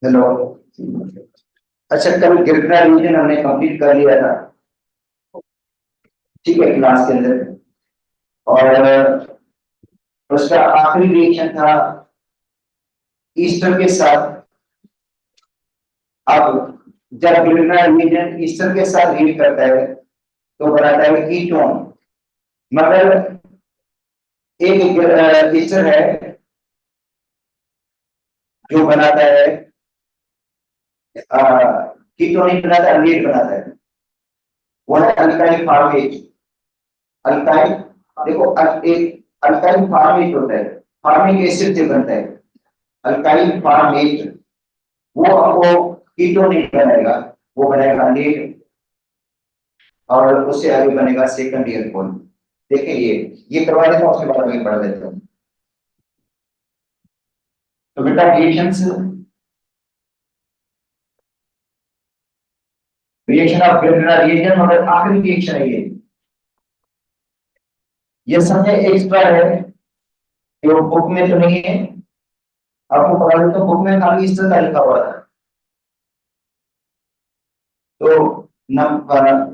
Hello. अच्छा, कल गिरफ्तार रीजन हमने कंप्लीट कर लिया था, ठीक है, क्लास के अंदर। और उसका आखिरी रिएक्शन था ईस्टर के साथ। अब जब गिरफ्तार रीजन ईस्टर के साथ रीड करता है तो बनाता है कीटोन। मगर एक ईस्टर है जो बनाता है कीटोन नहीं बनाता, अल्डेट बनाता है। वो है अल्काइल फॉर्मेट। अल्काइल, देखो एक अल्काइल फॉर्मेट होता है, फॉर्मिक एसिड से बनता है अल्काइल फॉर्मेट। वो आपको कीटोन नहीं बनाएगा, वो बनाएगा अल्डेट। और उससे आगे बनेगा सेकंड ईयर कौन। देखिए ये करवा देता हूँ, उसके बाद में पढ़ देता हूँ। तो बेटा रिएक्शन ऑफ रिएजन, मगर आखिरी रिएक्शन है ये समझे एक्स्ट्रा है, जो बुक में तो नहीं है। आपको पढ़ा देता हूँ, बुक में खाली इस तरह लिखा हुआ था। तो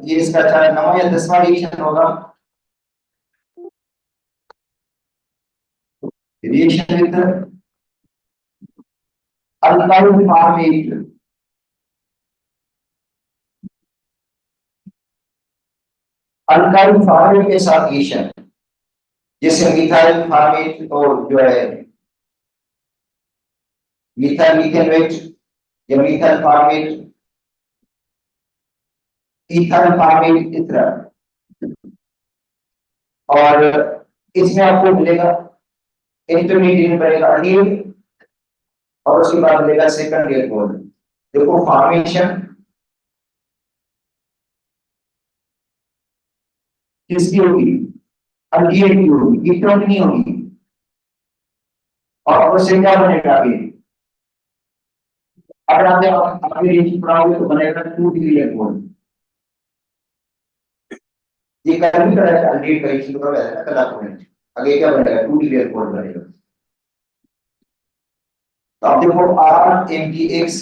ये इसका 9वां या 10वां रिएक्शन होगा। Reaction with alkyl format. Alkyl format के साथ रिएक्शन, जैसे मिथाइल फॉर्मेट तो जो है मिथाइल मिथेनोएट या मिथाइल फॉर्मेट, इथाइल फॉर्मेट इस तरह। और इसमें आपको मिलेगा इंटरमीडिएट बनेगा अनिल, और उसके बाद मिलेगा सेकंड ईयर गोल्ड। देखो फॉर्मेशन किसकी होगी, अल्डिहाइड की होगी, कीटोन नहीं होगी। और उससे क्या बनेगा अभी, अगर आपने अभी रेंज पढ़ाओगे तो बनेगा 2 डिग्री गोल्ड। ये कल भी करा है, अल्डिहाइड का इश्यू करा है कल आपने। आगे क्या बनेगा, 2 डिग्री गोल्ड बनेगा। तो आप देखो आर एम टी एक्स,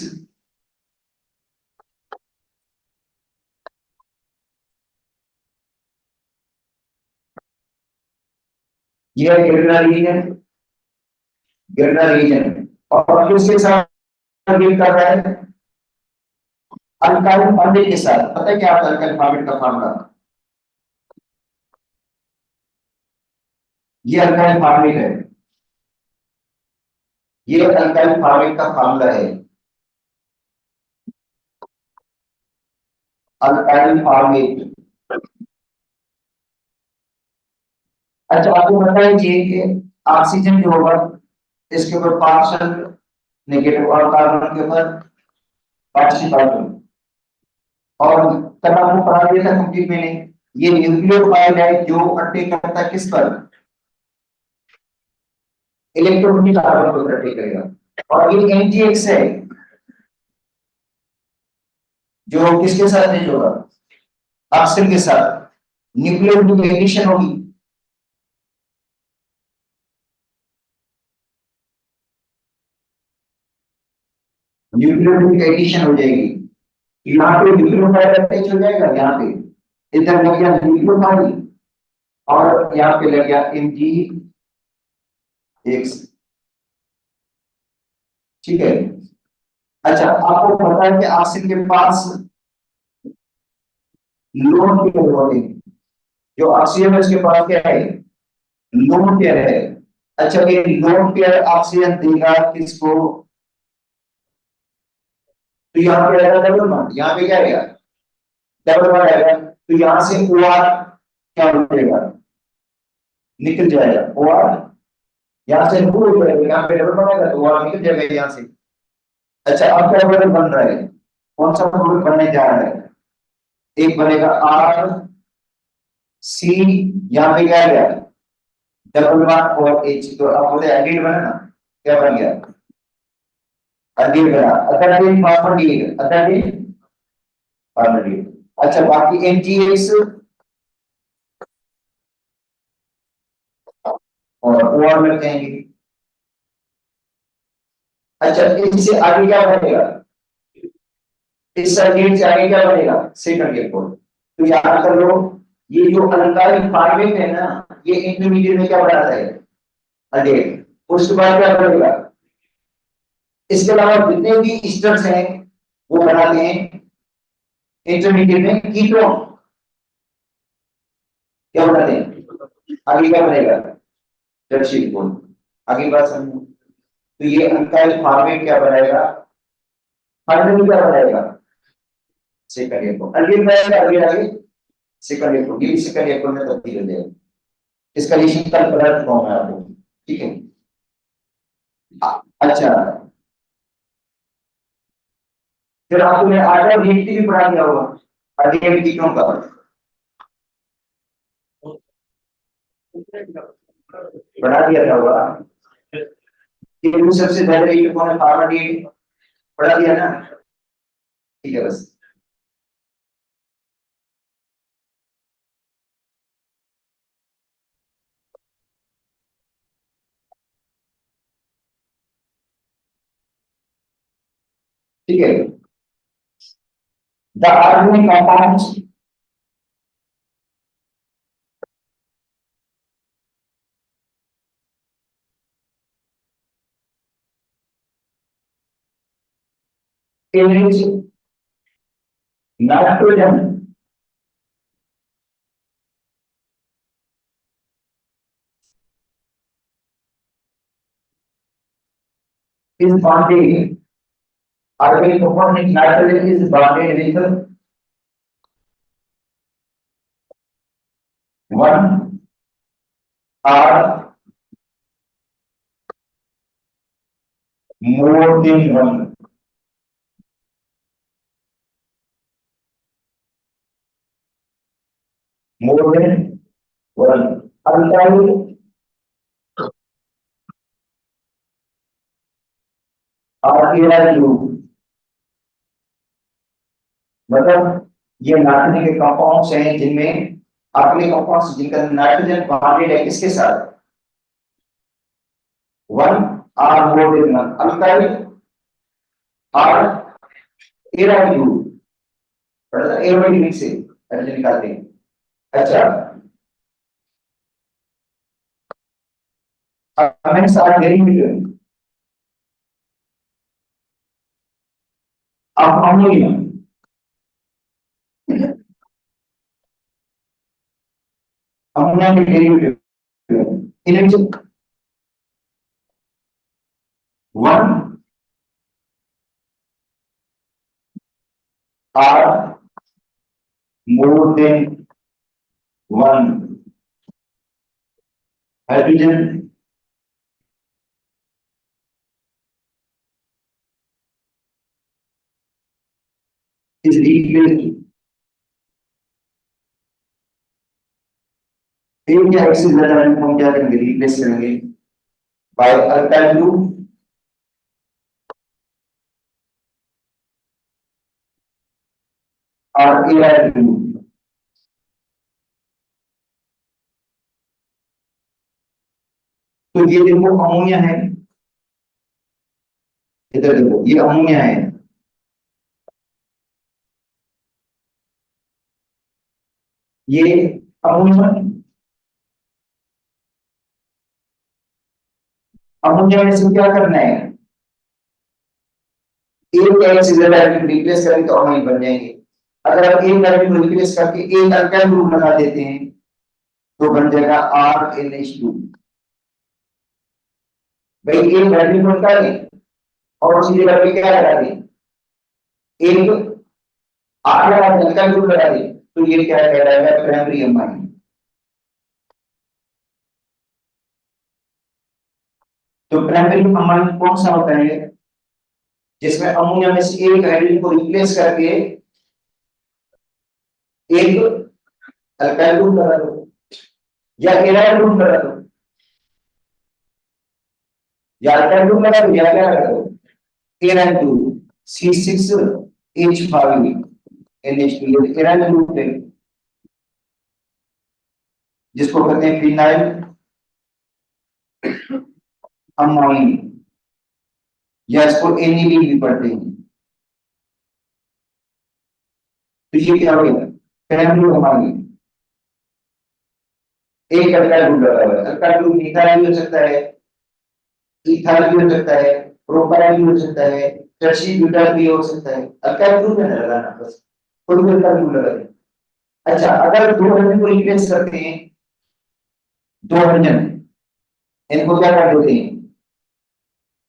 ये है गिरना रीजन। और किसके साथ डील कर रहा है, अल्काइल फॉर्मेट के साथ। पता है क्या होता है अल्काइल फॉर्मेट का फार्मूला, ये अल्काइल फॉर्मेट है, ये अल्काइल फॉर्मेट का फार्मूला है, अल्काइल फॉर्मेट। अच्छा आपको पता है ये कि ऑक्सीजन जो होगा इसके ऊपर पार्शियल नेगेटिव और कार्बन के ऊपर पार्शियल कार्बन। और तब आपको पढ़ा दिया था कंप्लीट में नहीं, ये न्यूक्लियोफाइल है जो अटैक करता है किस पर, इलेक्ट्रॉन कार्बन को अटैक करेगा। और ये एनटीएक्स है जो किसके साथ है, जो ऑक्सीजन के साथ न्यूक्लियोफिलिक एडिशन होगी। न्यूक्लियोफिलिक एडिशन हो जाएगी, यहाँ पे न्यूक्लियोफाइल अटैच हो जाएगा, यहाँ पे इधर लग गया न्यूक्लियोफाइल और यहाँ पे लग गया एमजी एक्स, ठीक है। अच्छा आपको पता है कि ऑक्सीजन के पास लोन पेयर होते हैं, जो ऑक्सीजन है उसके पास क्या है, लोन पेयर है। अच्छा ये लोन पेयर ऑक्सीजन देगा किसको, तो यहाँ पे आएगा डबल बॉन्ड, यहाँ पे क्या आएगा, डबल बॉन्ड आएगा। तो यहाँ से OR क्या हो जाएगा, निकल जाएगा OR, यहाँ से दूर हो जाएगा, यहाँ पे डबल बॉन्ड आएगा तो OR निकल जाएगा यहाँ से। अच्छा अब क्या मॉडल बन रहा है, कौन सा मॉडल बनने जा रहा है, एक बनेगा RC, यहाँ पे क्या गया डबल बॉन्ड और H, तो आप बोले एडिड बना ना, क्या बन गया एडिड बना, अतः फॉर्मल अतः फॉर्मल। अच्छा बाकी NGS और OR में कहेंगे। अच्छा अच्छा, इससे आगे क्या बनेगा, इस सर्किट से आगे क्या बनेगा, सेकंड इलेक्ट्रोड। तो याद कर लो, ये जो अल्काइल फॉर्मेट है ना, ये इंटरमीडिएट में क्या बनाता है, अल्डेट। उसके बाद क्या बनेगा, इसके अलावा जितने भी एस्टर्स हैं वो बनाते हैं इंटरमीडिएट में कीटोन। क्या बनाते हैं, आगे क्या बनेगा, टर्शियरी बॉन्ड। आगे बात समझो। तो ये अल्काइल फॉर्मेट क्या बनाएगा, हाइड्रोजन क्या बनाएगा, सेकंड इलेक्ट्रोड। अल्केन बनाएगा आगे आगे सेकंड इलेक्ट्रोड, ये सेकंड इलेक्ट्रोड में तब्दील हो जाएगा। इसका रिएक्शन कल पढ़ा चुका हूं मैं आपको, ठीक है। अच्छा, फिर आपको मैं आटा रिएक्टिव भी पढ़ा दिया होगा, अल्केन कीटोन का पढ़ा दिया था होगा कि वो सबसे ज्यादा रिएक्टिव कौन है, फॉर्मेट पढ़ा दिया ना, ठीक है बस। ठीक है, the organic compounds in which nitrogen is bonded, organic compound in nitrogen is bonded with one or more than one, more than one alkyl or aryl group। मतलब ये नाइट्रोजन के कंपाउंड्स हैं जिनमें अगले कंपाउंड्स जिनका नाइट्रोजन बॉन्डेड है किसके साथ, वन और मोर देन वन अल्काइल और एराइल ग्रुप, पता है एरोमेटिक से ऐसे निकालते हैं। अच्छा, amines are derived of ammonia, ammonia के derivative in which one or more than one hydrogen is replaced, एक या एक से ज्यादा हम क्या करेंगे, रिप्लेस करेंगे बाय अल्काइल ग्रुप और एराइल ग्रुप। तो ये देखो अमोनिया है, इधर देखो ये अमोनिया है, ये अमोनिया, अमोनिया में से क्या करना है, एक या एक से ज्यादा एटम रिप्लेस करेंगे तो अमोनिया बन जाएंगे। अगर आप एक एटम रिप्लेस करके एक अल्काइल ग्रुप बना देते हैं तो बन जाएगा RNH2। भाई एक एटम निकाल दें और उसी जगह पे क्या लगा दें, एक आर लगा दें, अल्काइल ग्रुप लगा दें, तो ये क्या कहलाएगा, प्राइमरी अमाइन। तो प्राइमरी अमाइन कौन सा होता है, जिसमें अमोनिया में से एक हाइड्रोजन को रिप्लेस करके एक अल्काइल ग्रुप लगा दो या एराइल ग्रुप लगा दो, या अल्काइल ग्रुप लगा दो या क्या लगा दो, एराइल ग्रुप C6H5 NH2, ये एराइल ग्रुप है जिसको कहते हैं फिनाइल अमाइन। या इसको एनएबी भी पढ़ते हैं। तो ये क्या हो गया, फैमिली हमारी एक अल्काइल ग्रुप लगा हुआ है। अल्काइल ग्रुप मिथाइल भी हो सकता है, इथाइल भी हो सकता है, प्रोपाइल भी हो सकता है, टर्शी ब्यूटाइल भी हो सकता है। अल्काइल ग्रुप है ना लगाना, बस कोई भी अल्काइल ग्रुप लगा दें। अच्छा, अगर दो हाइड्रोजन को रिप्लेस करते हैं, दो हाइड्रोजन इनको क्या कर देते हैं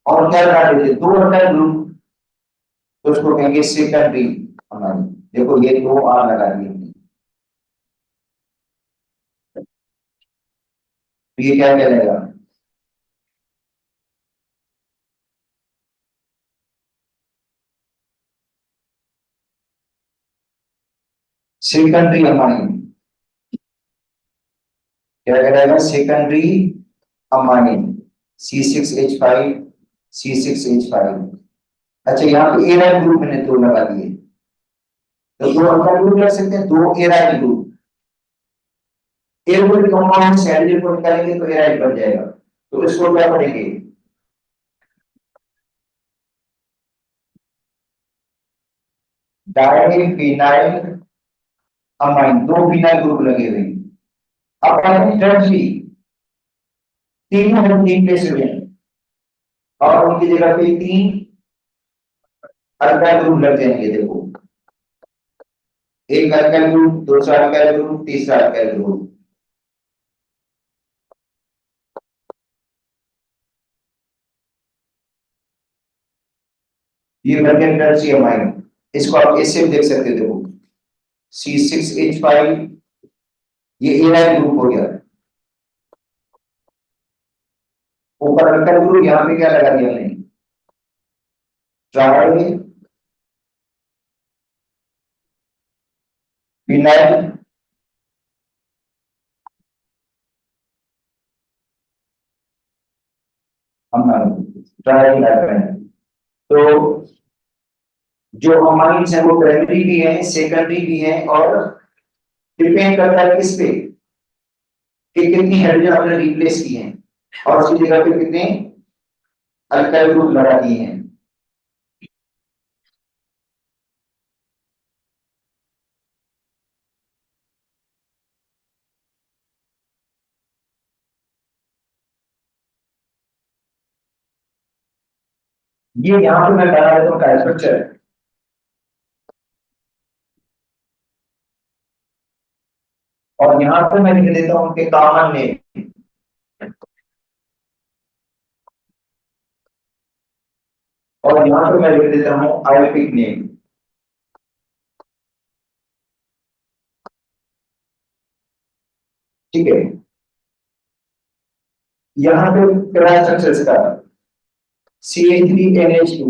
और क्या कर देते हैं, दो अल्काइल ग्रुप, तो उसको कहेंगे सेकेंडरी अमाइन। देखो ये दो आर लगा दिए, तो ये क्या कहलाएगा, सेकेंडरी अमाइन। क्या कहलाएगा, सेकेंडरी अमाइन, C6H5, C6H5। अच्छा, यहाँ पे एराइल ग्रुप मैंने दो लगा दिए, तो दो अल्काइल ग्रुप लग सकते हैं, दो एराइल ग्रुप। एक ग्रुप कंपाउंड से हाइड्रोजन को निकालेंगे तो एराइल बन जाएगा, तो इसको क्या पढ़ेंगे, डाइफिनाइल अमाइन। दो फिनाइल ग्रुप लगे हुए हैं। अब टर्टरी, तीन हम तीन प्लेस हुए हैं और उनकी जगह पे तीन अल्काइल ग्रुप लग जाएंगे। देखो, एक अल्काइल ग्रुप, दूसरा अल्काइल ग्रुप, तीसरा अल्काइल ग्रुप। ये बन गया टर्टरी अमाइन। इसको आप ऐसे भी देख सकते हो, देखो C6H5, ये एराइल ग्रुप हो गया। ऊपर अल्काइल ग्रुप, यहाँ पे क्या लगा दिया हमने, try phenyl amine, try phenyl. तो जो अमाइंस है वो प्राइमरी भी है, सेकेंडरी भी है, और डिपेंड करता है किस पे, कि कितनी हाइड्रोजन आपने रिप्लेस की है और उसकी जगह पे कितने अल्काइल ग्रुप लगा दिए हैं। ये यहाँ पे मैं बता देता हूँ का स्ट्रक्चर, और यहाँ पे मैं लिख देता हूँ उनके कॉमन नेम, और यहाँ पे मैं लिख देता हूँ आयोटिक नेम। ठीक है, यहाँ पे पहला स्ट्रक्चर इसका CH3NH2।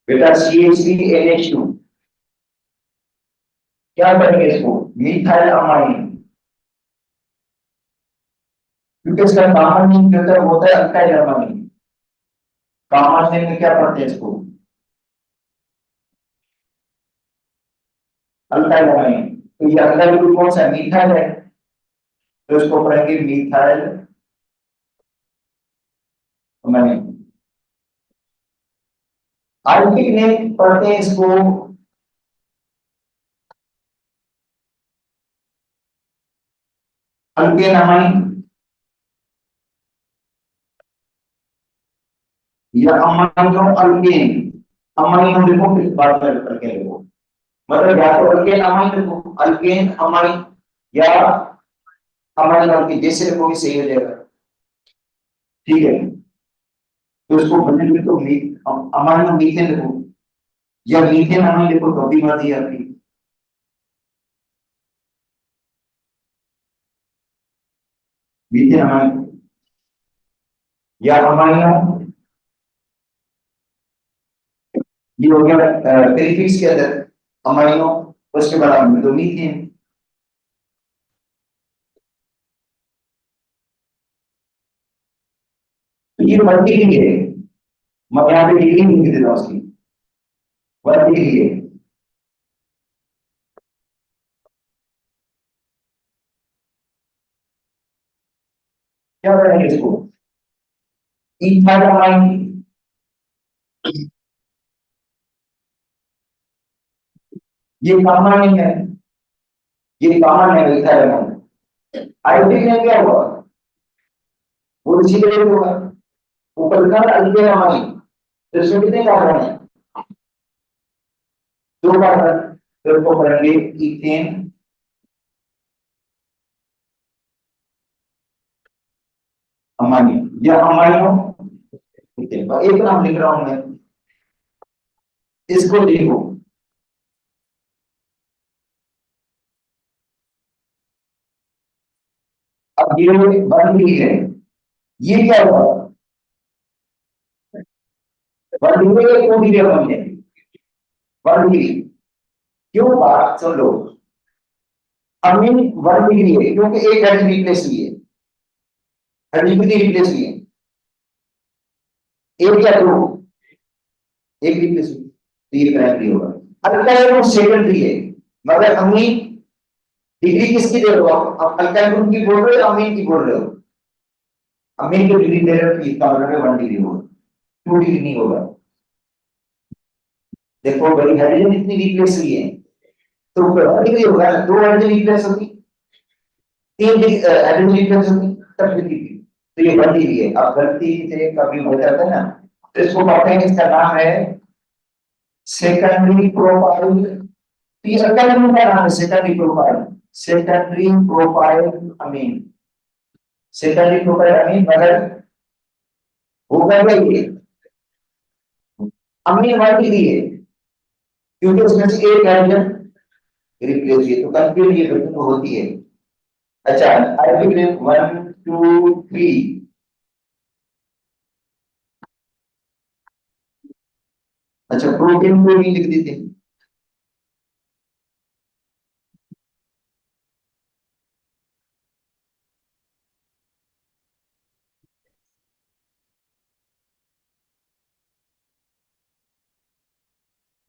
बेटा CH3NH2 क्या बनेगा, इसको मिथाइल अमाइन, क्योंकि इसका कॉमन नेम जो होता है अल्काइल अमाइन। कॉमन नेम में क्या पढ़ते हैं इसको, अल्काइल अमाइन। तो ये अल्काइल ग्रुप कौन सा है, मिथाइल है, तो इसको पढ़ेंगे मिथाइल अमाइन। आयोटिक नेम पढ़ते हैं इसको अल्केन अमाइन या अमाइनो अल्केन। अमाइनो देखो किस बात में करके देखो, मतलब या तो अल्केन अमाइन देखो, अल्केन अमाइन, या अमाइनो अल्केन, जैसे देखोगे सही हो जाएगा। ठीक है, तो इसको बनने में तो अमाइनो मीथेन देखो या मीथेन अमाइन देखो, तो भी मर्जी है आपकी। मीथेन अमाइन या अमाइनो, ये हो गया प्रीफिक्स के अंदर अमाइनो, उसके बाद हम तो मीथेन। तो ये बढ़ती ही है, मैं यहाँ पे डिग्री लिख देता हूँ उसकी, बढ़ती ही है। क्या करेंगे इसको, इथाइलामाइन, ये कॉमन नहीं है, ये कॉमन है इथाइलामाइन। आयोडीन में क्या हुआ, वो इसी तरह होगा, ऊपर का अल्केनामाइन, तो इसमें कितने कार्बन है, दो कार्बन, तो इसको करेंगे इथेन अमाइन या अमाइनो इथेन। एक नाम लिख रहा हूं मैं, इसको लिखो। अब ये बन गई है, ये क्या हुआ, बन गई है, टू डिग्री बन है, बन गई। क्यों, बात सुन लो, अमीन 1 डिग्री है क्योंकि एक हाइड्रोजन रिप्लेस हुई है, हाइड्रोजन कितनी रिप्लेस हुई है, एक या दो, एक रिप्लेस हुई, तो ये प्राइमरी होगा। अल्काइल ग्रुप सेकेंडरी है, मगर अमीन डिग्री किसकी दे रहे हो आप, अल्काइल ग्रुप की बोल रहे हो अमीन की बोल रहे हो, अमीन की डिग्री दे रहे हो, इसका मतलब है 1 डिग्री होगा, 2 डिग्री नहीं होगा। देखो बड़ी हाइड्रोजन इतनी रिप्लेस हुई है, तो 1 डिग्री होगा, दो हाइड्रोजन रिप्लेस होगी, 3 डिग्री हाइड्रोजन रिप्लेस होगी, तब डिग्री। तो ये 1 डिग्री है। अब गलती से कभी हो जाता है ना, तो इसको कहते हैं, इसका नाम है सेकेंडरी प्रोफाइल। तो ये अल्काइल ग्रुप का नाम है सेकेंडरी प्रोफाइल, सेकेंडरी प्रोफाइल अमीन, सेकेंडरी प्रोफाइल अमीन। मगर होगा क्या ये, अमीन 1 डिग्री है क्योंकि उसमें से एक हाइड्रोजन रिप्लेस हुई है, तो कंफ्यूज ये तो होती है। अच्छा, आई विल 1 2 3, अच्छा प्रोटीन को भी लिख देते हैं,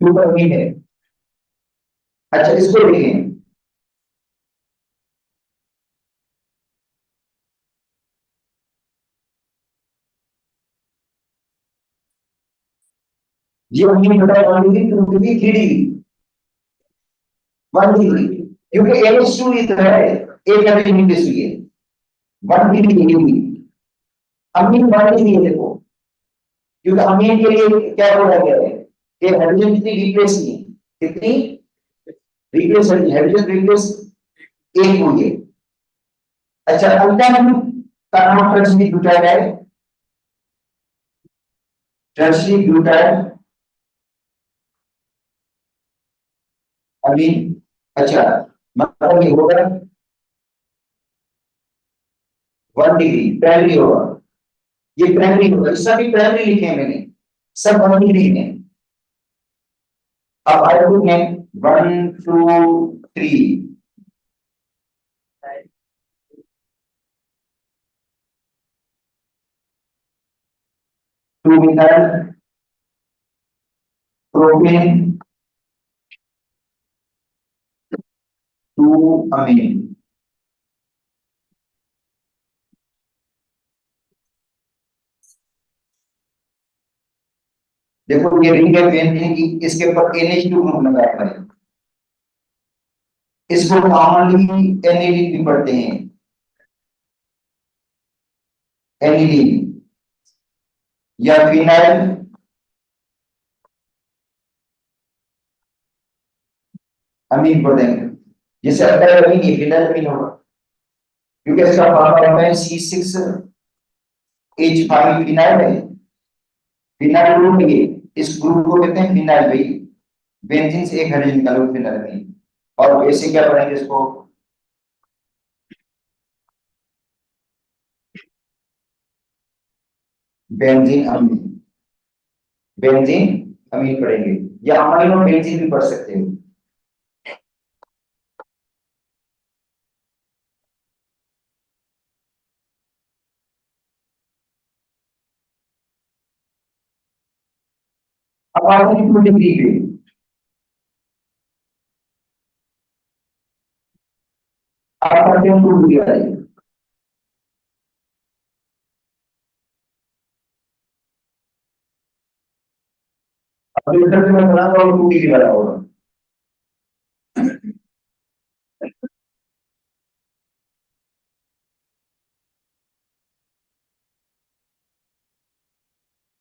प्रोटीन है। अच्छा इसको लिखें, ये अमीन बटा 1 डिग्री 2 डिग्री 3 डिग्री 1 डिग्री, क्योंकि NH2 इतना है, एक हाइड्रोजन रिप्लेस हुई है, 1 डिग्री। अमीन 1 डिग्री है देखो, क्योंकि अमीन के लिए क्या बोला गया है कि हाइड्रोजन कितनी रिप्लेस की, कितनी रिप्लेस, हाइड्रोजन रिप्लेस एक हुई है। अच्छा अल्काइल का नाम टर्सरी ब्यूटाइल है, टर्सरी ब्यूटाइल अमीन। अच्छा मतलब ये होगा 1 डिग्री प्राइमरी होगा, ये प्राइमरी होगा, सभी प्राइमरी लिखे हैं मैंने, सब 1 डिग्री है। अब आइए हैं 1 2 3, 2 मिथाइल प्रोपेन 2 अमीन। देखो ये रिंग है बेंजीन की, इसके ऊपर NH2 ग्रुप लगाया है, इसको कॉमनली एनिलीन भी पढ़ते हैं, एनिलीन या फिनाइल अमीन पढ़ते हैं। जैसे अल्काइल अमीन ये फिनाइल अमीन होगा, क्योंकि इसका फॉर्मूला है C6H5 फिनाइल है, फिनाइल ग्रुप ये, इस ग्रुप को कहते हैं फिनाइल भाई, बेंजीन से एक हाइड्रोजन निकालो फिनाइल अमीन। और ऐसे क्या पढ़ेंगे इसको, बेंजीन अमीन, बेंजीन अमीन पढ़ेंगे, या अमाइनो बेंजीन भी पढ़ सकते हो। अब आते हैं 2 डिग्री पे, अब आते हैं 2 डिग्री वाले। अभी इधर से मैं बनाऊंगा और 2 डिग्री वाला होगा।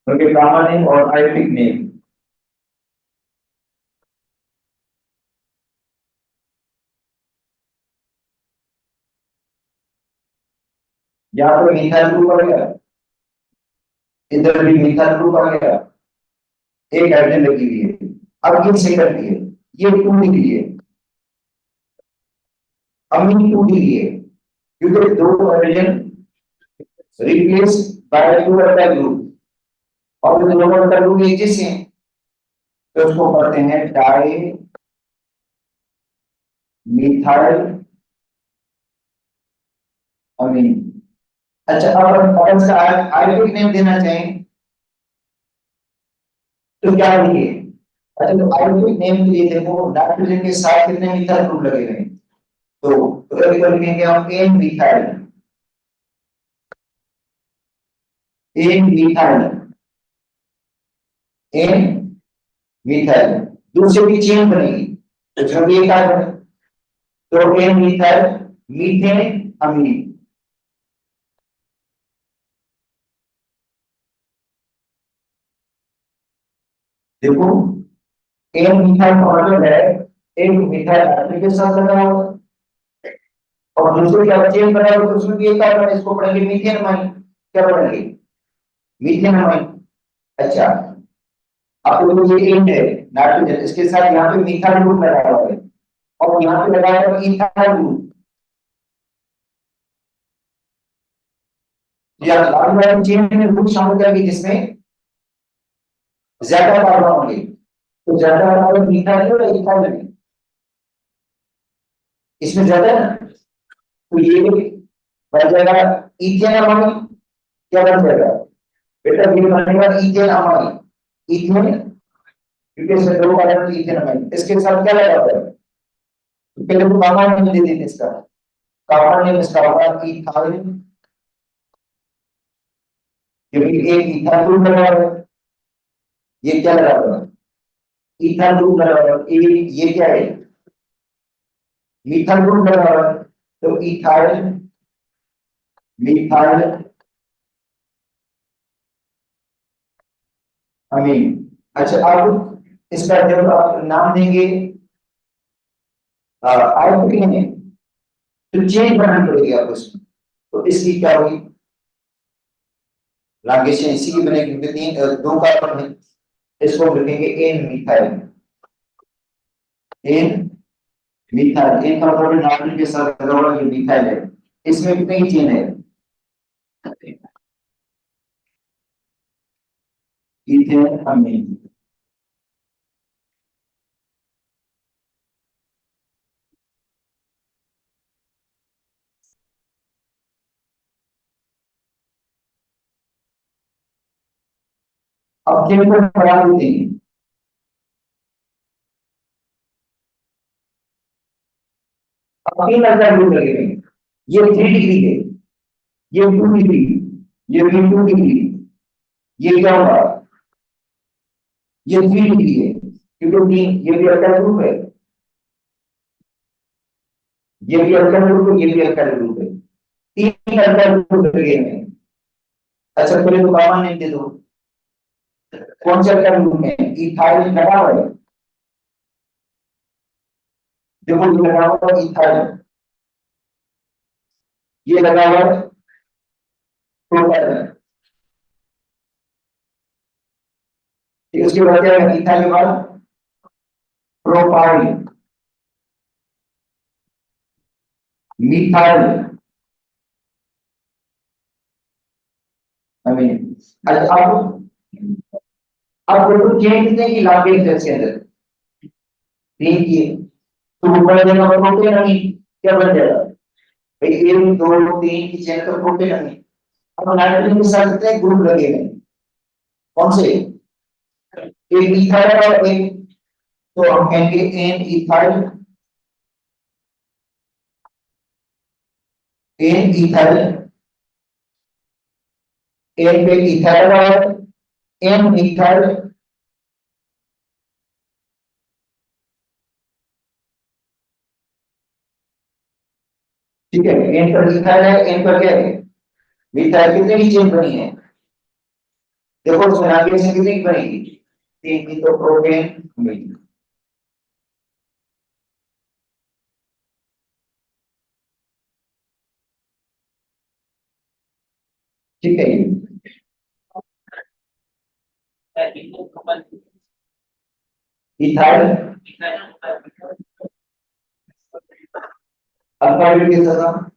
क्योंकि गामा नेम और आयोटिक नेम, यहाँ पर मिथाइल ग्रुप आ गया, इधर भी मिथाइल ग्रुप आ गया, एक हाइड्रोजन लगी हुई है। अब ये सेकंड है, ये 2 डिग्री है, अमीन 2 डिग्री है, क्योंकि 2 हाइड्रोजन रिप्लेस बाय 2 ग्रुप, और जो दोनों ग्रुप एक जैसे हैं तो उसको कहते हैं डाई मिथाइल अमीन। अच्छा, अब हम इसका आयोगिक नेम देना चाहें तो क्या लिखिए? अच्छा, तो आयोगिक नेम के लिए देखो नाइट्रोजन के साथ कितने मिथाइल ग्रुप लगे हुए हैं, तो अभी तो लिखेंगे हम N methyl, N methyl, N methyl, दूसरे की चेन बनेगी तो जब ये कार्बन, तो एन मिथाइल मीथेन अमीन। देखो एन मिथाइल का मतलब है एक मिथाइल हाइड्रोजन के साथ लगा हुआ, और दूसरे की आप चेन बनाओगे तो उसमें भी एक कार्बन, इसको पढ़ेंगे मीथेन अमाइन। क्या पढ़ेंगे? Methane amine. अच्छा, अब तो ये एन है नाइट्रोजन, इसके साथ यहाँ पे मिथाइल ग्रुप लगा हुआ है, और यहाँ पे लगा हुआ है इथाइल ग्रुप। या लाल वाली चेन में ग्रुप शामिल करके जिसमें ज्यादा कार्बन होंगे, तो ज्यादा कार्बन मिथाइल है या इथाइल है? इसमें ज्यादा है ना, तो ये बन जाएगा इथेन अमाइन। क्या बन जाएगा बेटा? ये बनेगा इथेन अमाइन, इथेन, क्योंकि इसमें दो कार्बन इथेन अमाइन। इसके साथ क्या लगा हुआ है? तो पहले तो कार्बन नेम दे देते इसका, कार्बन नेम इसका होगा इथाइल, क्योंकि एक इथाइल ग्रुप लगा हुआ है, ये क्या लगा हुआ है? इथाइल ग्रुप लगा हुआ है, ये क्या है? मिथाइल ग्रुप लगा हुआ है, तो इथाइल मिथाइल अमीन। अच्छा, अब इसका जब आप नाम देंगे आयोटिक नेम, तो चेन बनानी पड़ेगी आपको इसमें, तो इसकी क्या होगी? लैंग्वेज इसी की बनेगी, क्योंकि दो कार्बन है, इसको हम लिखेंगे N methyl, N methyl. N का मतलब नाइट्रोजन के साथ लगा हुआ ये मिथाइल है, इसमें कितनी चेन है? इथेन अमीन। अब चेन को बढ़ा देते हैं, अब 3 अलग लगे हुए हैं, ये 3 डिग्री है, ये 2 डिग्री, ये भी 2 डिग्री, ये क्या होगा? ये 3 डिग्री है, क्योंकि ये भी अल्काइल ग्रुप है, ये भी अल्काइल ग्रुप है, ये भी अल्काइल ग्रुप है, 3 अल्काइल ग्रुप लगे हैं। अच्छा, पहले तो कार्बन नेम दे दो, कौन से अल्काइल ग्रुप में इथाइल लगा हुआ है? देखो ये लगा हुआ है इथाइल, ये लगा हुआ है प्रोपाइल, उसके बाद क्या है? इथाइल के बाद प्रोपाइल, मिथाइल अमीन। अच्छा, अब देखो चेन कितने की लागे है इसके अंदर? 3 की है, तो ऊपर देना प्रोटीन अमीन, क्या बन जाएगा भाई? 1 2 3 की चेन तो प्रोटीन अमीन। अब नाइट्रोजन के साथ कितने ग्रुप लगे हैं? कौन से? एक इथाइल और एक, तो हम कहेंगे N ethyl, N ethyl, N पे इथाइल और एन इथाइल ठीक है, एन पर इथाइल है, एन पर क्या है, मिथाइल। कितने की चेन बनी है, देखो उसमें आगे से कितनी की बनेगी, तीन की, तो प्रोपेन मिल। ठीक है, इथाइल अल्फाबेट के साथ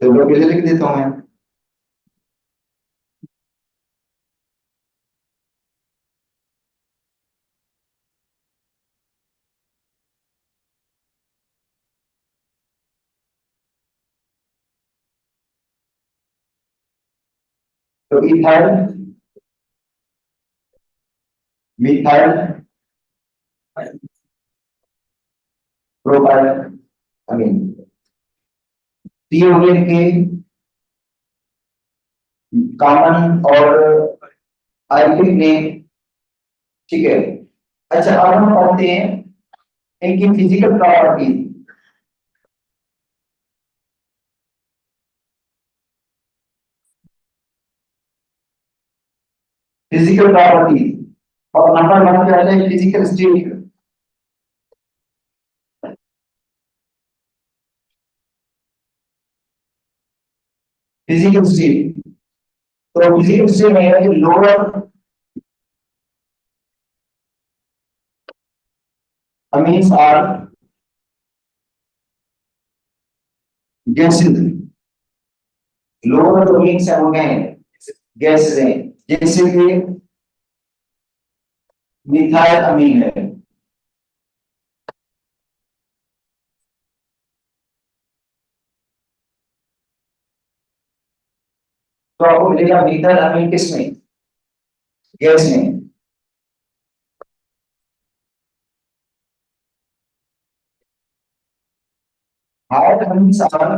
तो लोग कैसे लिख देता हूं मैं, तो इथाइल, मिथाइल, प्रोपाइल अमीन, तीन हो गए इनके कॉमन और आयुर्वेदिक नेम। ठीक है, अच्छा अब हम पढ़ते हैं इनकी फिजिकल प्रॉपर्टी। फिजिकल प्रॉपर्टी, और नंबर वन पे आता है फिजिकल स्टेट। फिजिकल स्टेट, तो फिजिकल स्टेट में है कि lower amines are gases, lower amines है वो क्या है, गैसेस हैं, जैसे कि मिथाइल अमीन है, तो आपको मिलेगा मिथाइल अमीन किसमें, गैस में। Higher amines are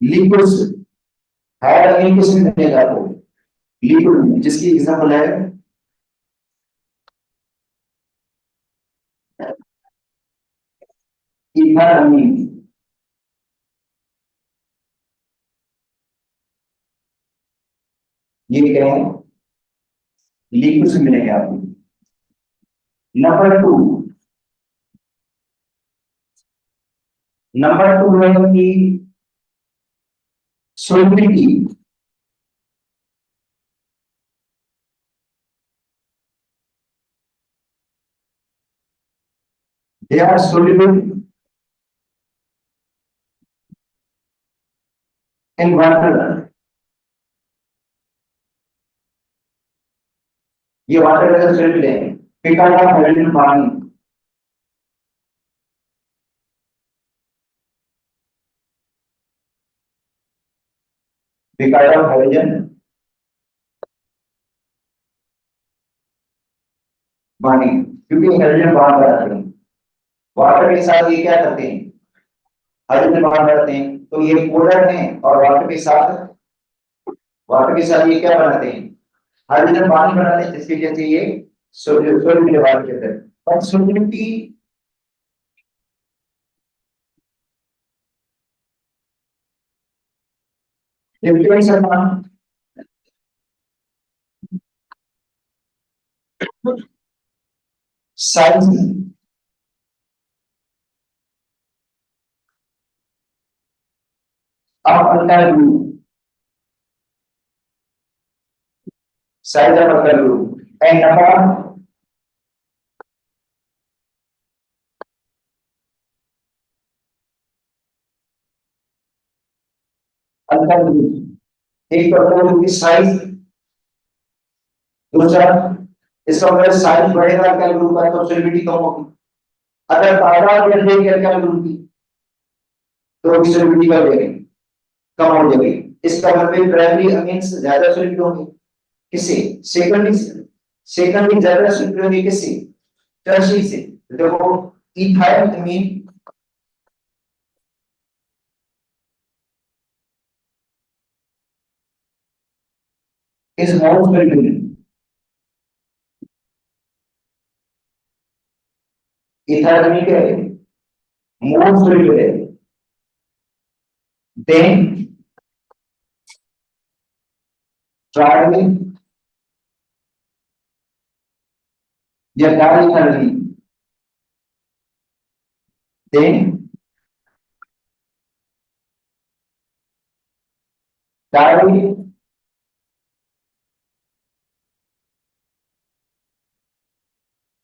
liquids, higher amine किसमें मिलेगा आपको, लिक्विड में, जिसकी एग्जांपल है इथाइल अमीन। ये क्या है, लिक्विड से मिलेंगे आपको। नंबर टू, नंबर टू है कि solubility, they are soluble in water, ये वाटर का सोल्यूबल है, because of hydrogen bonding, because of hydrogen bonding, क्योंकि हाइड्रोजन बॉन्ड बनाते हैं वाटर के साथ, ये क्या करते हैं, हाइड्रोजन बॉन्ड बनाते हैं, तो ये पोलर हैं, और वाटर के साथ ये क्या बनाते हैं, हाइड्रोजन बॉन्ड बनाते हैं, जिसकी वजह से ये सोल्यूबल वाटर के अंदर। और solubility, difference size of alkyl group, size of alkyl group and number alkyl group, एक तो अल्काइल ग्रुप की साइज, दूसरा इसका मतलब साइज बढ़ेगा अल्काइल ग्रुप का तो सॉल्युबिलिटी कम होगी, अगर तादाद बढ़ेगी अल्काइल ग्रुप की तो सॉल्युबिलिटी बढ़ेगी, कम हो जाएगी। इसका मतलब प्राइमरी अमीन्स ज्यादा सॉल्युबल होंगे, किससे, सेकेंडरी से, सेकेंडरी ज्यादा सॉल्युबल होंगे किससे, टर्शियरी से। देखो ethyl amine, is more soluble. Ether में क्या है? More soluble है. Then traveling या डायरेक्टली. Then directly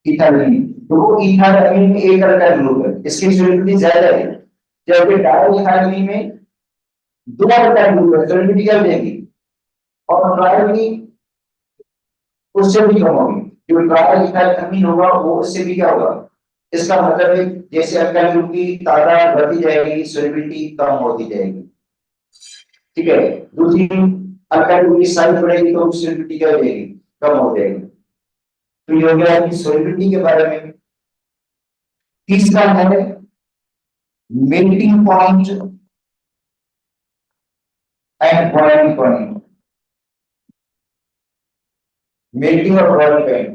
ethyl. तो वो इथाइल अमीन में एक अलग का ग्रुप है, इसकी सॉल्युबिलिटी ज्यादा है, जबकि डाई इथाइल में दो अलग का ग्रुप है, सॉल्युबिलिटी क्या हो जाएगी? और ट्रायल में उससे भी कम होगी, जो ट्रायल इथाइल अमीन होगा वो उससे भी क्या होगा? इसका मतलब है जैसे अल्काइल ग्रुप की तादाद बढ़ती जाएगी, सॉल्युबिलिटी कम होती जाएगी. ठीक है. दूसरी, अल्काइल ग्रुप की साइज बढ़ेगी तो सॉल्युबिलिटी क्या हो जाएगी? कम हो जाएगी. तो ये हो गया कि सॉल्युबिलिटी के बारे में. तीसरा है melting point and boiling point. Melting और बॉइलिंग पॉइंट.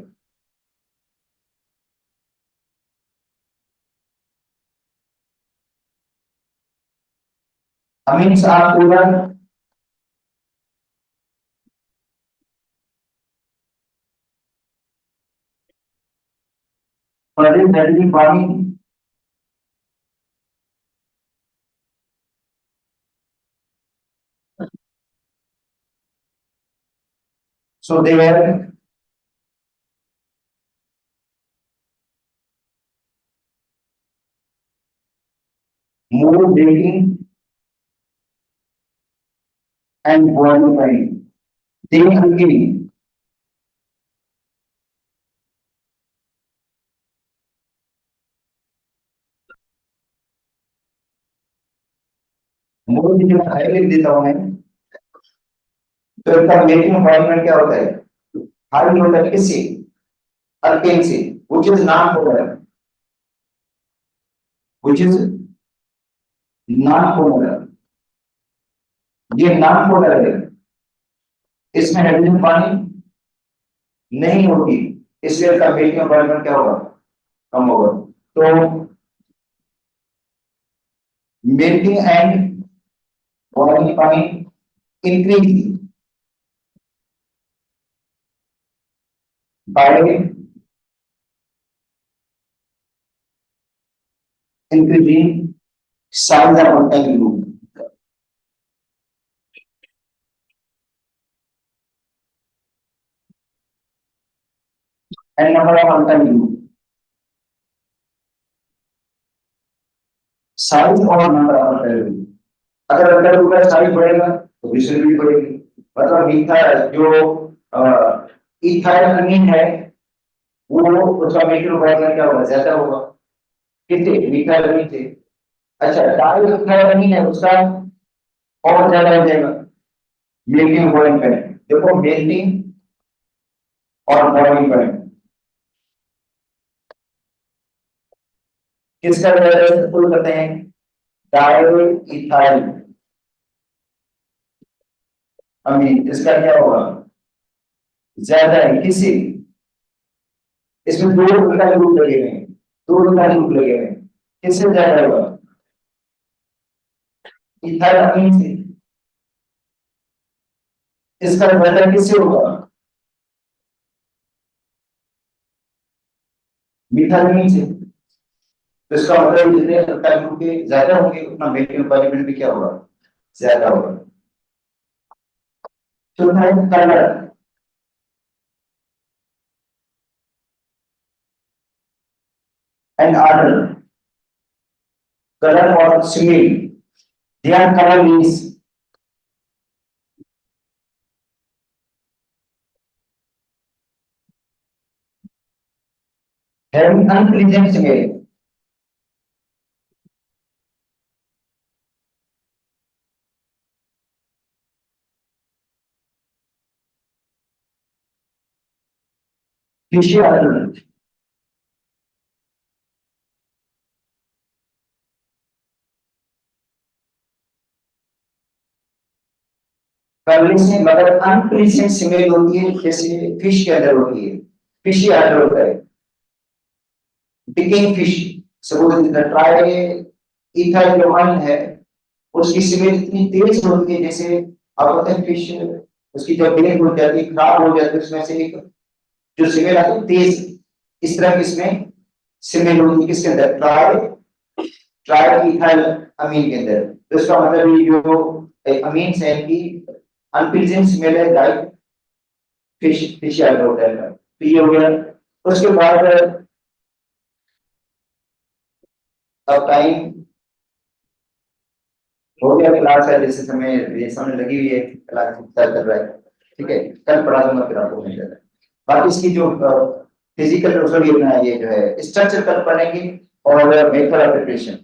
अमीन्स आप पूरा पढ़े melting point. So they were more dating and qualifying. They again more dating high लिख देता हूं मैं. तो इसका मेकिंग फॉर्मेट क्या होता है? हाई होता है किससे? अल्केन से, which is non polar. Which is non polar. ये non polar है, इसमें हाइड्रोजन पानी नहीं होगी, इसलिए इसका मेकिंग फॉर्मेट क्या होगा? कम होगा. तो melting and boiling point increase by increasing size of alkyl group and number of alkyl group. Size और नंबर ऑफ alkyl group. अगर alkyl group का साइज बढ़ेगा तो विशेष भी बढ़ेगी. मतलब मीथा जो इथाइल अमीन है वो उसका मेकिंग फॉर्मूला क्या होगा? ज्यादा होगा. कितने मिथाइल अमीन थे. अच्छा, डाई इथाइल अमीन है उसका और ज्यादा हो जाएगा मेल्टिंग पॉइंट पे. देखो मेल्टिंग और बॉइलिंग पॉइंट किसका ज्यादा फुल करते हैं? डाई इथाइल अमीन, इसका क्या होगा? ज्यादा है. किसी इसमें दो प्रकार ग्रुप लगे हुए हैं, दो प्रकार ग्रुप लगे हुए हैं. किससे ज्यादा होगा? इथाइल अमीन से. इसका ज्यादा किससे होगा? मिथाइल अमीन से. तो इसका मतलब जितने अल्काइल ग्रुप के ज्यादा होंगे उतना मेल्टिंग पॉइंट भी क्या होगा? ज्यादा होगा. चौथा है कलर एंड ऑर्डर. कलर और smell. their color is having unpleasant smell. Fishy odor. अगले से मगर अनप्रेजेंट सिमेल होती है, जैसे फिश के अंदर होती है, फिशी आर्डर होता है, डिकिंग फिश, सपोज ट्राई इथाइलोमाइन है, उसकी स्मेल इतनी तेज होती है, जैसे आप पता है फिश, उसकी जब डेथ हो जाती है, खराब हो जाती है, उसमें से एक जो स्मेल आती है तेज, इस तरह की इसमें स्मेल होती है, किसके अंदर, ट्राई ट्राई इथाइल अमीन के अंदर। तो इसका मतलब ये जो अमीन्स है इनकी अनप्लीजेंट स्मेल है, लाइक फिश आर्डर होता है। तो ये हो गया। उसके बाद अब टाइम हो गया क्लास है, जैसे समय ये समय लगी हुई है, क्लास चल रहा है, ठीक है, कल पढ़ा दूंगा फिर आपको मिल जाएगा। बाकी इसकी जो फिजिकल सॉरी ये जो है स्ट्रक्चर कल पढ़ेंगे, और मेथड ऑफ प्रिपरेशन।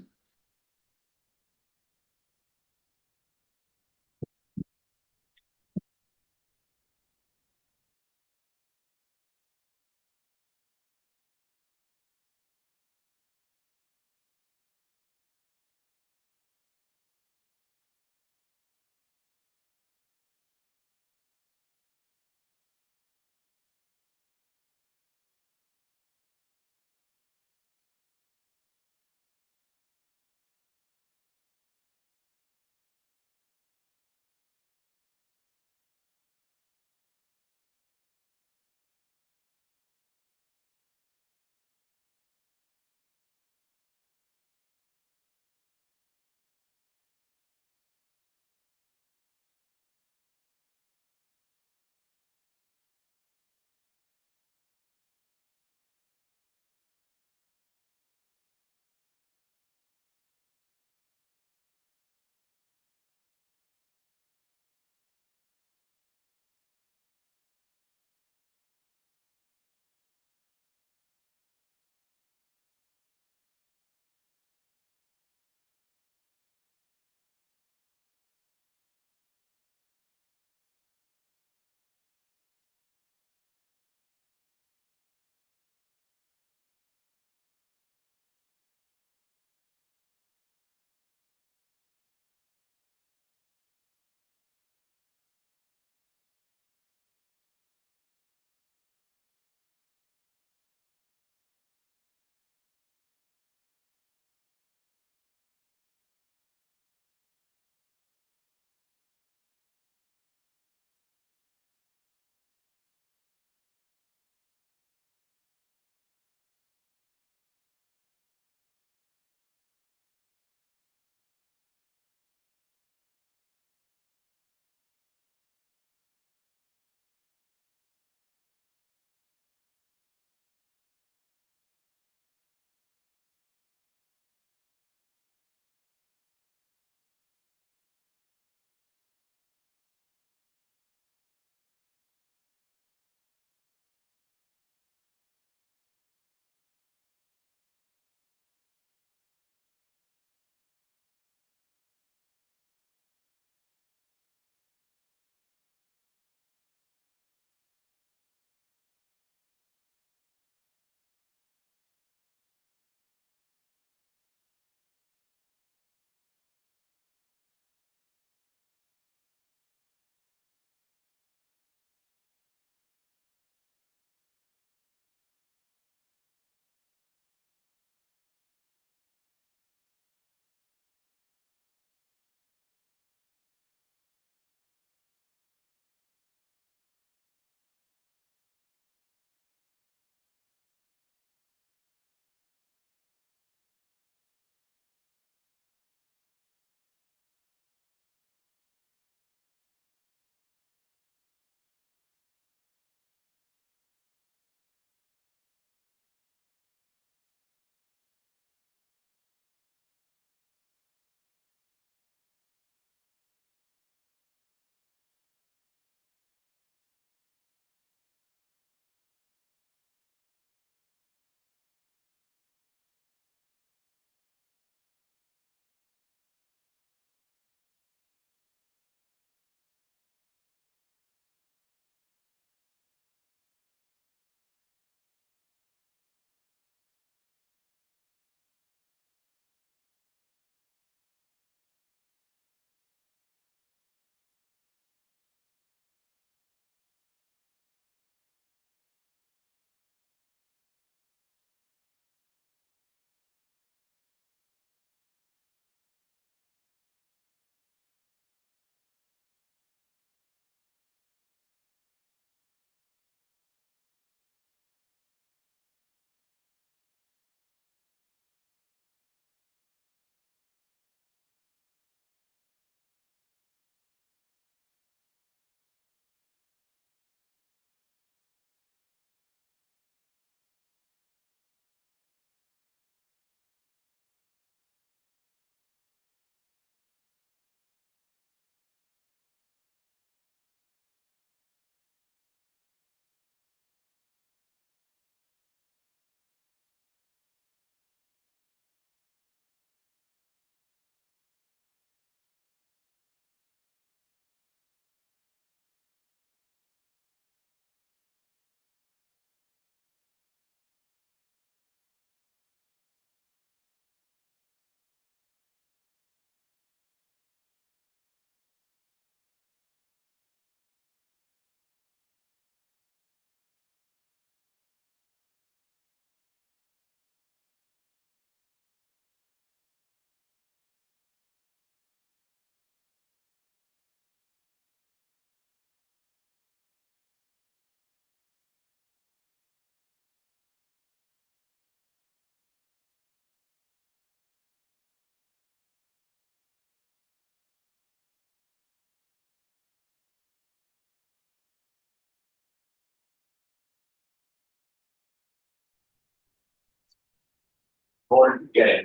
वोल्ट क्या है।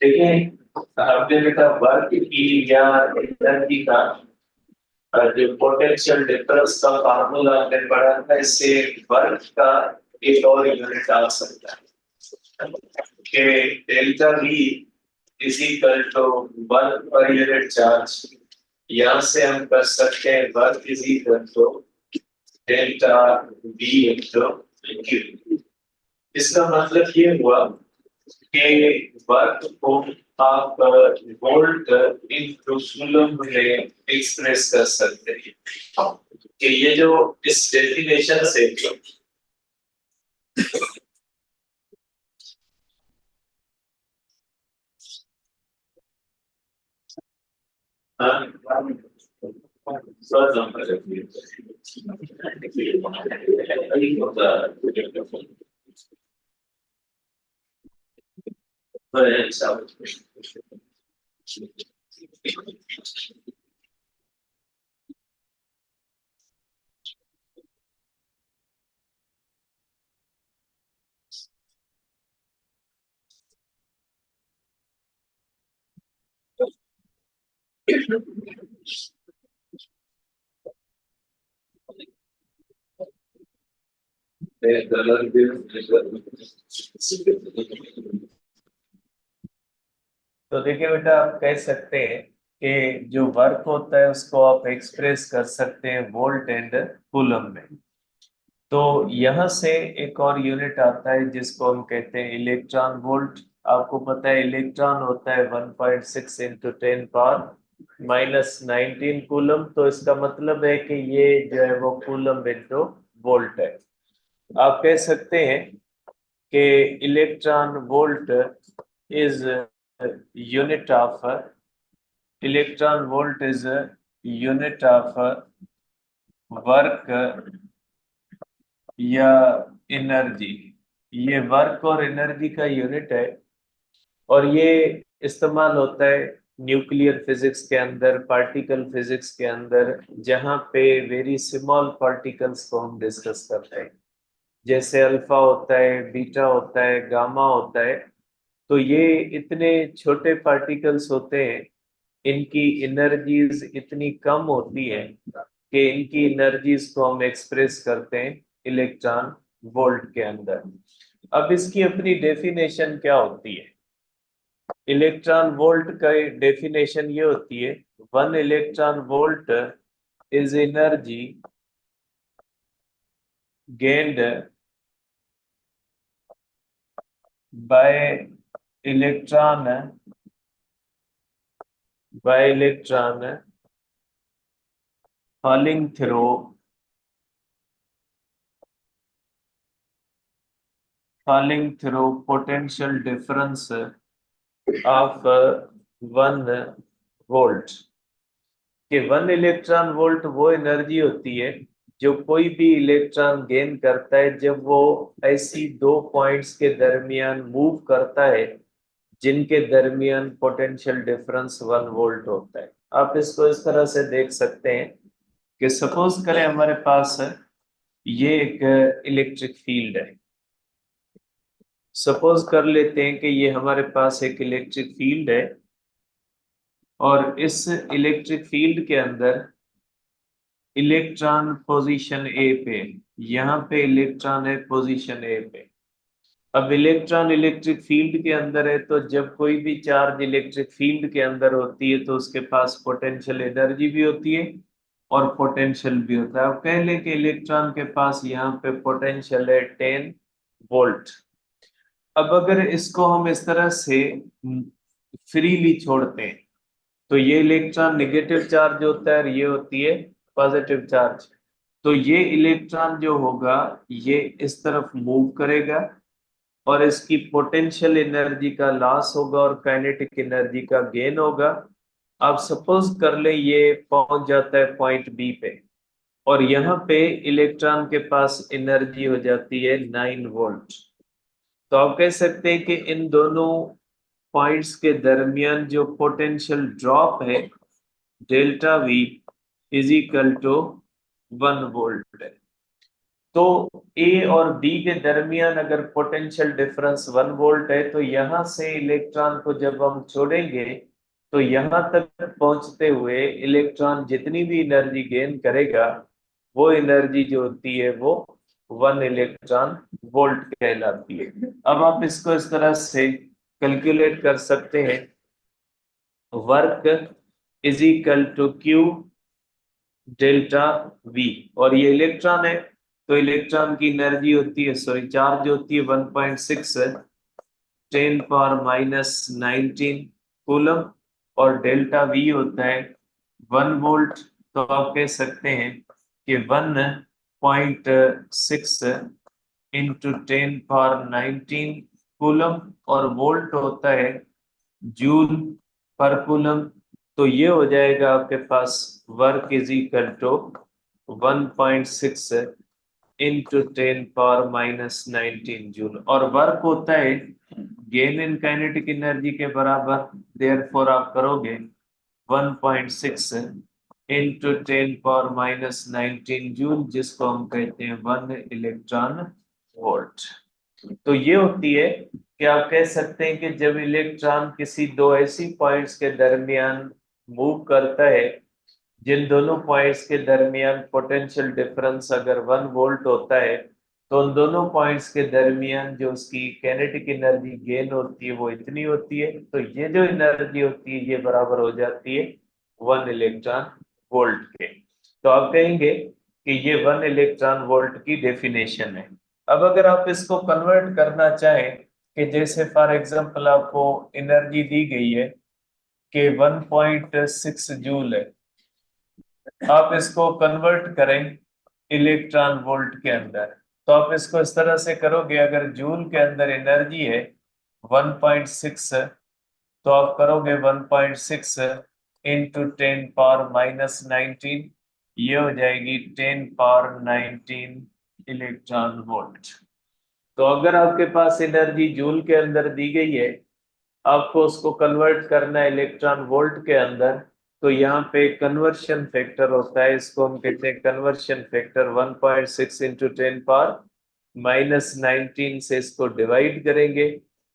देखिए हमने बेटा वर्क की या एनर्जी का जो पोटेंशियल डिफरेंस का फार्मूला हमने पढ़ा था, इससे वर्क का एक और यूनिट आ सकता है कि delta V is equal to work पर यूनिट चार्ज। यहाँ से हम कर सकते हैं work is equal to delta V into Q. इसका मतलब ये हुआ कि वर्क को आप वोल्ट इनटू कूलम में एक्सप्रेस कर सकते हैं कि ये जो इस डेफिनेशन से तो देखिए बेटा आप कह सकते हैं कि जो वर्क होता है उसको आप एक्सप्रेस कर सकते हैं वोल्ट एंड कूलम में। तो यहाँ से एक और यूनिट आता है जिसको हम कहते हैं इलेक्ट्रॉन वोल्ट। आपको पता है इलेक्ट्रॉन होता है 1.6 इंटू 10⁻⁻19 कूलम। तो इसका मतलब है कि ये जो है वो कूलम इंटू वोल्ट है। आप कह सकते हैं कि electron volt is unit of electron volt is unit of work या एनर्जी। ये वर्क और एनर्जी का यूनिट है और ये इस्तेमाल होता है न्यूक्लियर फिजिक्स के अंदर, पार्टिकल फिजिक्स के अंदर, जहाँ पे वेरी स्मॉल पार्टिकल्स को हम डिस्कस करते हैं। जैसे अल्फा होता है, बीटा होता है, गामा होता है। तो ये इतने छोटे पार्टिकल्स होते हैं, इनकी एनर्जीज इतनी कम होती है कि इनकी एनर्जीज को हम एक्सप्रेस करते हैं इलेक्ट्रॉन वोल्ट के अंदर। अब इसकी अपनी डेफिनेशन क्या होती है? इलेक्ट्रॉन वोल्ट का डेफिनेशन ये होती है, 1 electron volt is energy gained by electron falling through potential difference of 1 volt. कि 1 इलेक्ट्रॉन वोल्ट वो एनर्जी होती है जो कोई भी इलेक्ट्रॉन गेन करता है जब वो ऐसी दो पॉइंट्स के दरमियान मूव करता है जिनके दरमियान पोटेंशियल डिफरेंस 1 वोल्ट होता है। आप इसको इस तरह से देख सकते हैं कि सपोज करें हमारे पास ये एक इलेक्ट्रिक फील्ड है। सपोज कर लेते हैं कि ये हमारे पास एक इलेक्ट्रिक फील्ड है और इस इलेक्ट्रिक फील्ड के अंदर इलेक्ट्रॉन पोजीशन ए पे, यहाँ पे इलेक्ट्रॉन है पोजीशन ए पे। अब इलेक्ट्रॉन इलेक्ट्रिक फील्ड के अंदर है, तो जब कोई भी चार्ज इलेक्ट्रिक फील्ड के अंदर होती है तो उसके पास पोटेंशियल एनर्जी भी होती है और पोटेंशियल भी होता है। अब कह लें कि इलेक्ट्रॉन के पास यहाँ पे पोटेंशियल है 10 वोल्ट। अब अगर इसको हम इस तरह से फ्रीली छोड़ते हैं तो ये इलेक्ट्रॉन नेगेटिव चार्ज होता है और ये होती है पॉजिटिव चार्ज। तो ये इलेक्ट्रॉन जो होगा ये इस तरफ मूव करेगा और इसकी पोटेंशियल एनर्जी का लॉस होगा और काइनेटिक एनर्जी का गेन होगा। आप सपोज कर ले ये पहुंच जाता है पॉइंट बी पे और यहाँ पे इलेक्ट्रॉन के पास एनर्जी हो जाती है 9 वोल्ट। तो आप कह सकते हैं कि इन दोनों पॉइंट्स के दरमियान जो पोटेंशियल ड्रॉप है delta V is equal to 1 volt है। तो ए और बी के दरमियान अगर पोटेंशियल डिफरेंस 1 वोल्ट है तो यहां से इलेक्ट्रॉन को जब हम छोड़ेंगे तो यहां तक पहुंचते हुए इलेक्ट्रॉन जितनी भी एनर्जी गेन करेगा वो एनर्जी जो होती है वो 1 इलेक्ट्रॉन वोल्ट कहलाती है। अब आप इसको इस तरह से कैलकुलेट कर सकते हैं, work is equal to Q delta V, और ये इलेक्ट्रॉन है तो इलेक्ट्रॉन की एनर्जी होती है, सॉरी चार्ज होती है 1.6 10⁻⁻19 कूलम, और डेल्टा वी होता है 1 वोल्ट। तो आप कह सकते हैं कि 1.6 इंटू 10⁻19 कूलम, और वोल्ट होता है जूल पर कूलम। तो ये हो जाएगा आपके पास work is equal to 1.6 into 10⁻⁻19 joule, और वर्क होता है गेन इन काइनेटिक एनर्जी के बराबर। देयरफॉर आप करोगे 1.6 इंटू 10⁻⁻19 जूल, जिसको हम कहते हैं 1 इलेक्ट्रॉन वोल्ट। तो ये होती है कि आप कह सकते हैं कि जब इलेक्ट्रॉन किसी दो ऐसी पॉइंट्स के दरमियान मूव करता है जिन दोनों पॉइंट्स के दरमियान पोटेंशियल डिफरेंस अगर 1 वोल्ट होता है, तो उन दोनों पॉइंट्स के दरमियान जो उसकी कैनेटिक एनर्जी गेन होती है वो इतनी होती है। तो ये जो एनर्जी होती है ये बराबर हो जाती है 1 इलेक्ट्रॉन वोल्ट के। तो आप कहेंगे कि ये 1 इलेक्ट्रॉन वोल्ट की डेफिनेशन है। अब अगर आप इसको कन्वर्ट करना चाहें कि जैसे फॉर एग्जांपल आपको एनर्जी दी गई है कि 1.6 जूल है, आप इसको कन्वर्ट करें इलेक्ट्रॉन वोल्ट के अंदर, तो आप इसको इस तरह से करोगे, अगर जूल के अंदर एनर्जी है 1.6 तो आप करोगे 1.6 इंटू 10⁻⁻19, ये हो जाएगी 10⁻19 इलेक्ट्रॉन वोल्ट। तो अगर आपके पास एनर्जी जूल के अंदर दी गई है, आपको उसको कन्वर्ट करना है इलेक्ट्रॉन वोल्ट के अंदर, तो यहाँ पे कन्वर्शन फैक्टर होता है, इसको हम कहते हैं कन्वर्शन फैक्टर। 1.6 इंटू 10⁻⁻19 से इसको डिवाइड करेंगे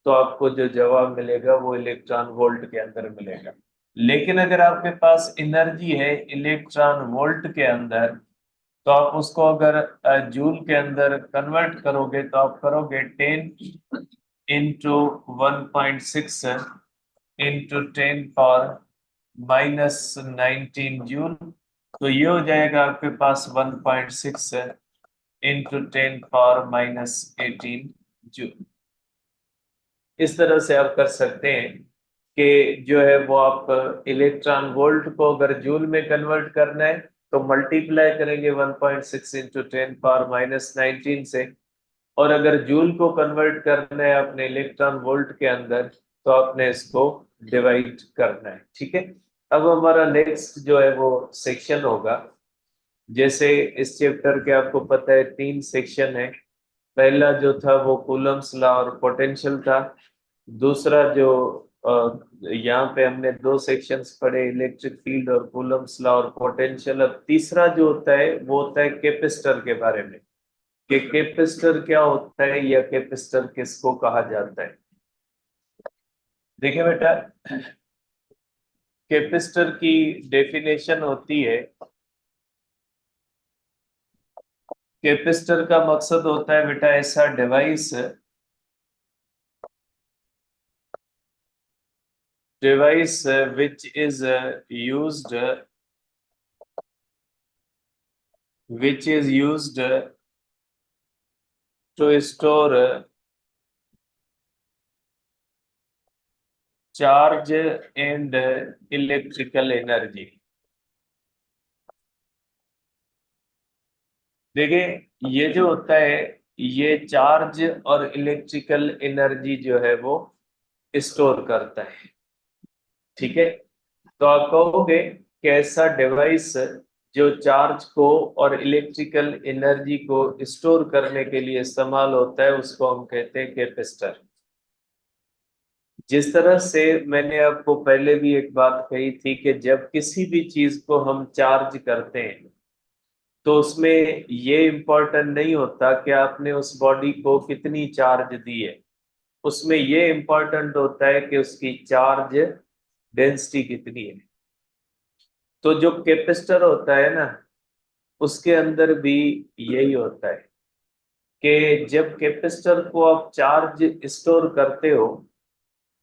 तो आपको जो जवाब मिलेगा वो इलेक्ट्रॉन वोल्ट के अंदर मिलेगा। लेकिन अगर आपके पास एनर्जी है इलेक्ट्रॉन वोल्ट के अंदर, तो आप उसको अगर जूल के अंदर कन्वर्ट करोगे तो आप करोगे 10 इंटू 1.6 इंटू 10⁻⁻19 जूल। तो ये हो जाएगा आपके पास 1.6 इंटू 10⁻⁻18 जूल। इस तरह से आप कर सकते हैं कि जो है वो आप इलेक्ट्रॉन वोल्ट को अगर जूल में कन्वर्ट करना है तो मल्टीप्लाई करेंगे 1.6 इंटू 10⁻⁻19 से, और अगर जूल को कन्वर्ट करना है अपने इलेक्ट्रॉन वोल्ट के अंदर तो आपने इसको डिवाइड करना है। ठीक है, अब हमारा नेक्स्ट जो है वो सेक्शन होगा। जैसे इस चैप्टर के आपको पता है 3 सेक्शन है। पहला जो था वो कूलम्स लॉ और पोटेंशियल था। दूसरा जो यहाँ पे हमने 2 सेक्शंस पढ़े, इलेक्ट्रिक फील्ड और कूलम्स लॉ और पोटेंशियल। अब तीसरा जो होता है वो होता है कैपेसिटर के बारे में, कि कैपेसिटर क्या होता है या कैपेसिटर किसको कहा जाता है। देखिए बेटा, कैपेसिटर की डेफिनेशन होती है, कैपेसिटर का मकसद होता है बेटा ऐसा device which is used to store charge and electrical energy। देखिए ये जो होता है ये चार्ज और इलेक्ट्रिकल एनर्जी जो है वो स्टोर करता है। ठीक है, तो आप कहोगे कि ऐसा डिवाइस जो चार्ज को और इलेक्ट्रिकल एनर्जी को स्टोर करने के लिए इस्तेमाल होता है उसको हम कहते हैं कैपेसिटर। जिस तरह से मैंने आपको पहले भी एक बात कही थी कि जब किसी भी चीज को हम चार्ज करते हैं तो उसमें ये इम्पोर्टेंट नहीं होता कि आपने उस बॉडी को कितनी चार्ज दी है, उसमें ये इम्पोर्टेंट होता है कि उसकी चार्ज डेंसिटी कितनी है। तो जो कैपेसिटर होता है ना, उसके अंदर भी यही होता है कि जब कैपेसिटर को आप चार्ज स्टोर करते हो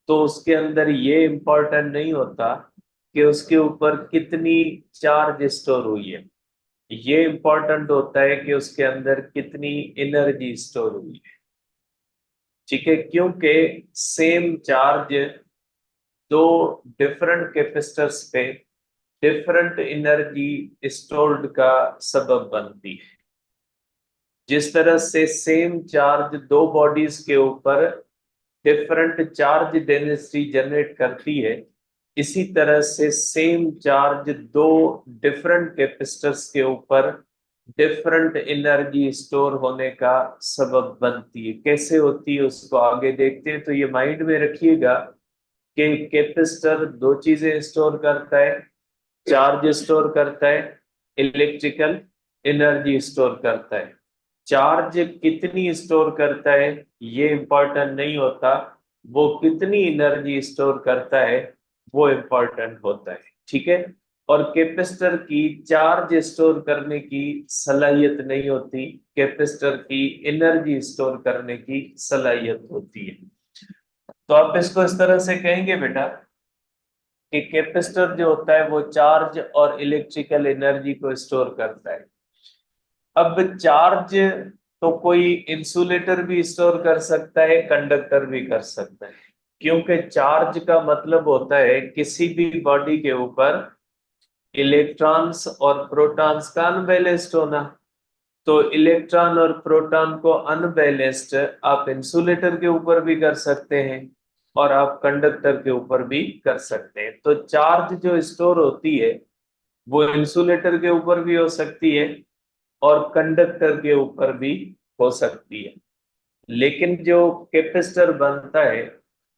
तो उसके अंदर ये इम्पोर्टेंट नहीं होता कि उसके ऊपर कितनी चार्ज स्टोर हुई है, ये इम्पोर्टेंट होता है कि उसके अंदर कितनी एनर्जी स्टोर हुई है। ठीक है, क्योंकि सेम चार्ज दो डिफरेंट कैपेसिटर्स पे डिफरेंट एनर्जी स्टोर्ड का सबब बनती है। जिस तरह से सेम चार्ज दो बॉडीज के ऊपर डिफरेंट चार्ज डेंसिटी जनरेट करती है, इसी तरह से सेम चार्ज दो डिफरेंट कैपेसिटर्स के ऊपर डिफरेंट एनर्जी स्टोर होने का सबब बनती है। कैसे होती है उसको आगे देखते हैं। तो ये माइंड में रखिएगा कि कैपेसिटर दो चीजें स्टोर करता है, चार्ज स्टोर करता है, इलेक्ट्रिकल एनर्जी स्टोर करता है। चार्ज कितनी स्टोर करता है ये इंपॉर्टेंट नहीं होता, वो कितनी एनर्जी स्टोर करता है वो इंपॉर्टेंट होता है। ठीक है, और कैपेसिटर की चार्ज स्टोर करने की सलाहियत नहीं होती, कैपेसिटर की एनर्जी स्टोर करने की सलाहियत होती है। तो आप इसको इस तरह से कहेंगे बेटा कि कैपेसिटर जो होता है वो चार्ज और इलेक्ट्रिकल एनर्जी को स्टोर करता है। अब चार्ज तो कोई इंसुलेटर भी स्टोर कर सकता है, कंडक्टर भी कर सकता है, क्योंकि चार्ज का मतलब होता है किसी भी बॉडी के ऊपर इलेक्ट्रॉन्स और प्रोटॉन्स का अनबैलेंस्ड होना। तो इलेक्ट्रॉन और प्रोटॉन को अनबैलेंस्ड आप इंसुलेटर के ऊपर भी कर सकते हैं और आप कंडक्टर के ऊपर भी कर सकते हैं। तो चार्ज जो स्टोर होती है वो इंसुलेटर के ऊपर भी हो सकती है और कंडक्टर के ऊपर भी हो सकती है, लेकिन जो कैपेसिटर बनता है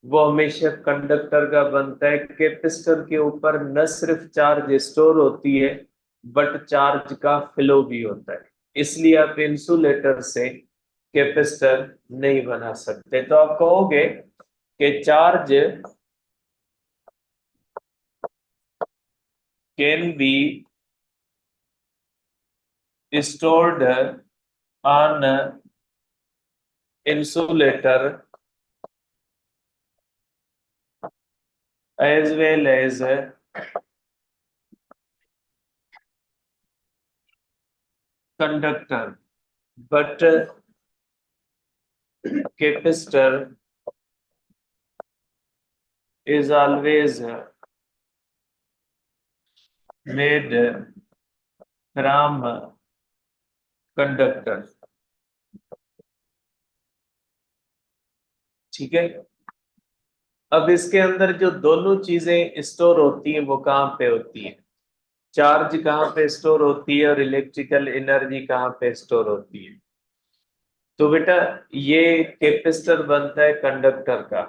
वो हमेशा कंडक्टर का बनता है। कैपेसिटर के ऊपर न सिर्फ चार्ज स्टोर होती है बट चार्ज का फ्लो भी होता है, इसलिए आप इंसुलेटर से कैपेसिटर नहीं बना सकते। तो आप कहोगे कि charge can be stored on insulator as well as conductor, but capacitor is always made from conductor। ठीक है, अब इसके अंदर जो दोनों चीजें स्टोर होती हैं वो कहाँ पे होती है, चार्ज कहाँ पे स्टोर होती है और इलेक्ट्रिकल एनर्जी कहाँ पे स्टोर होती है। तो बेटा ये कैपेसिटर बनता है कंडक्टर का,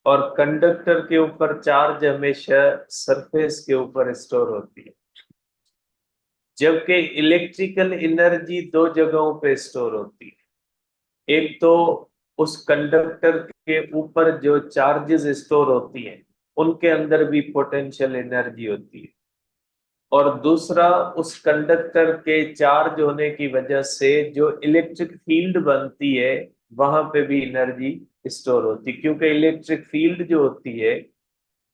और कंडक्टर के ऊपर चार्ज हमेशा सरफेस के ऊपर स्टोर होती है, जबकि इलेक्ट्रिकल एनर्जी दो जगहों पे स्टोर होती है। एक तो उस कंडक्टर के ऊपर जो चार्जेस स्टोर होती हैं उनके अंदर भी पोटेंशियल एनर्जी होती है, और दूसरा उस कंडक्टर के चार्ज होने की वजह से जो इलेक्ट्रिक फील्ड बनती है वहां पे भी एनर्जी स्टोर होती है, क्योंकि इलेक्ट्रिक फील्ड जो होती है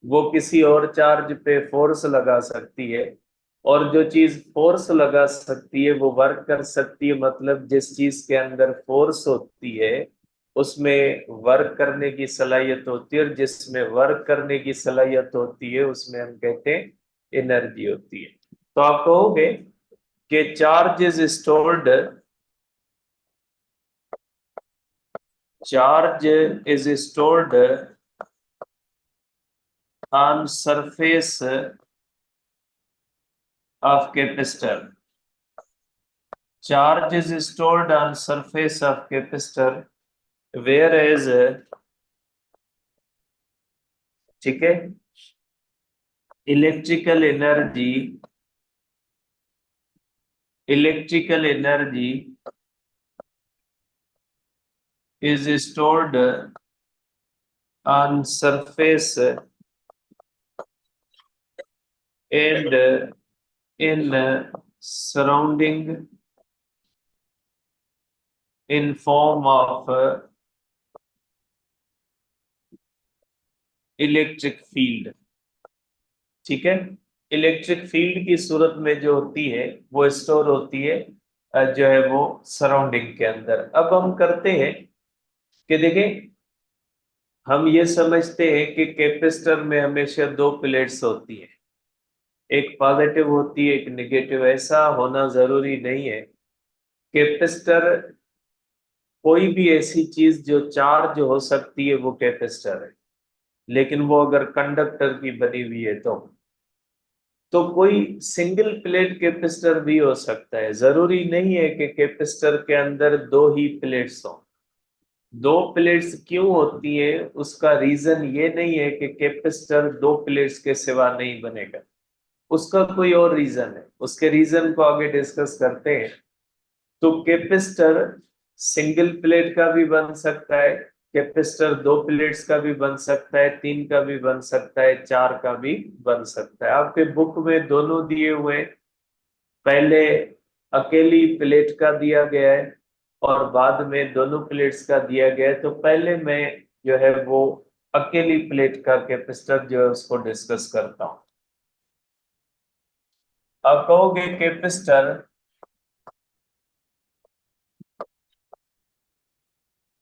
वो किसी और चार्ज पे फोर्स लगा सकती है, और जो चीज फोर्स लगा सकती है वो वर्क कर सकती है। मतलब जिस चीज के अंदर फोर्स होती है उसमें वर्क करने की सलाहियत होती है, और जिसमें वर्क करने की सलाहियत होती है उसमें हम कहते हैं एनर्जी होती है। तो आप कहोगे कि charge is stored on surface of capacitor। Charge is stored on surface of capacitor, whereas ठीक है electrical energy electrical energy is stored on surface and in surrounding in form of electric field. ठीक है, electric field की सूरत में जो होती है वो स्टोर होती है जो है वो सराउंडिंग के अंदर। अब हम करते हैं कि देखें, हम ये समझते हैं कि कैपेसिटर में हमेशा दो प्लेट्स होती है, एक पॉजिटिव होती है एक नेगेटिव। ऐसा होना जरूरी नहीं है। कैपेसिटर कोई भी ऐसी चीज जो चार्ज हो सकती है वो कैपेसिटर है, लेकिन वो अगर कंडक्टर की बनी हुई है तो कोई सिंगल प्लेट कैपेसिटर भी हो सकता है। जरूरी नहीं है कि कैपेसिटर के अंदर दो ही प्लेट्स हो। दो प्लेट्स क्यों होती है उसका रीजन ये नहीं है कि कैपेसिटर दो प्लेट्स के सिवा नहीं बनेगा, उसका कोई और रीजन है। उसके रीजन को आगे डिस्कस करते हैं। तो कैपेसिटर सिंगल प्लेट का भी बन सकता है, कैपेसिटर दो प्लेट्स का भी बन सकता है, तीन का भी बन सकता है, चार का भी बन सकता है। आपके बुक में दोनों दिए हुए, पहले अकेली प्लेट का दिया गया है और बाद में दोनों प्लेट्स का दिया गया है। तो पहले मैं जो है वो अकेली प्लेट का कैपेसिटर जो है उसको डिस्कस करता हूं। आप कहोगे capacitor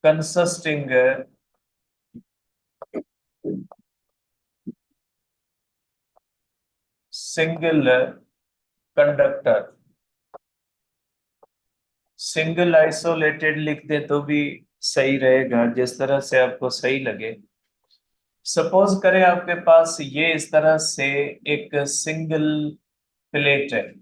consisting single conductor, single isolated लिख दे तो भी सही रहेगा, जिस तरह से आपको सही लगे। सपोज करें आपके पास ये इस तरह से एक सिंगल प्लेट है,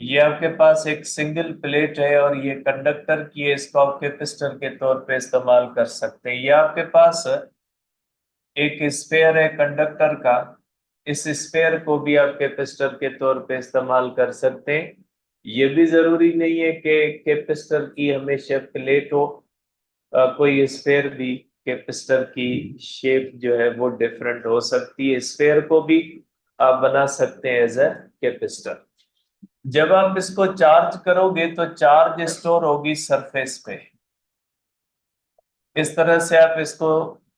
ये आपके पास एक सिंगल प्लेट है और ये कंडक्टर की है, इसको आप कैपेसिटर के तौर पे इस्तेमाल कर सकते हैं। ये आपके पास एक स्फेयर है कंडक्टर का, इस स्फेयर को भी आप कैपेसिटर के तौर पे इस्तेमाल कर सकते हैं। ये भी जरूरी नहीं है कि कैपेसिटर की हमेशा प्लेट हो, कोई स्फेयर भी कैपेसिटर की शेप जो है वो डिफरेंट हो सकती है, स्फेयर को भी आप बना सकते हैं एज ए कैपेसिटर। जब आप इसको चार्ज करोगे तो चार्ज स्टोर होगी सरफेस पे। इस तरह से आप इसको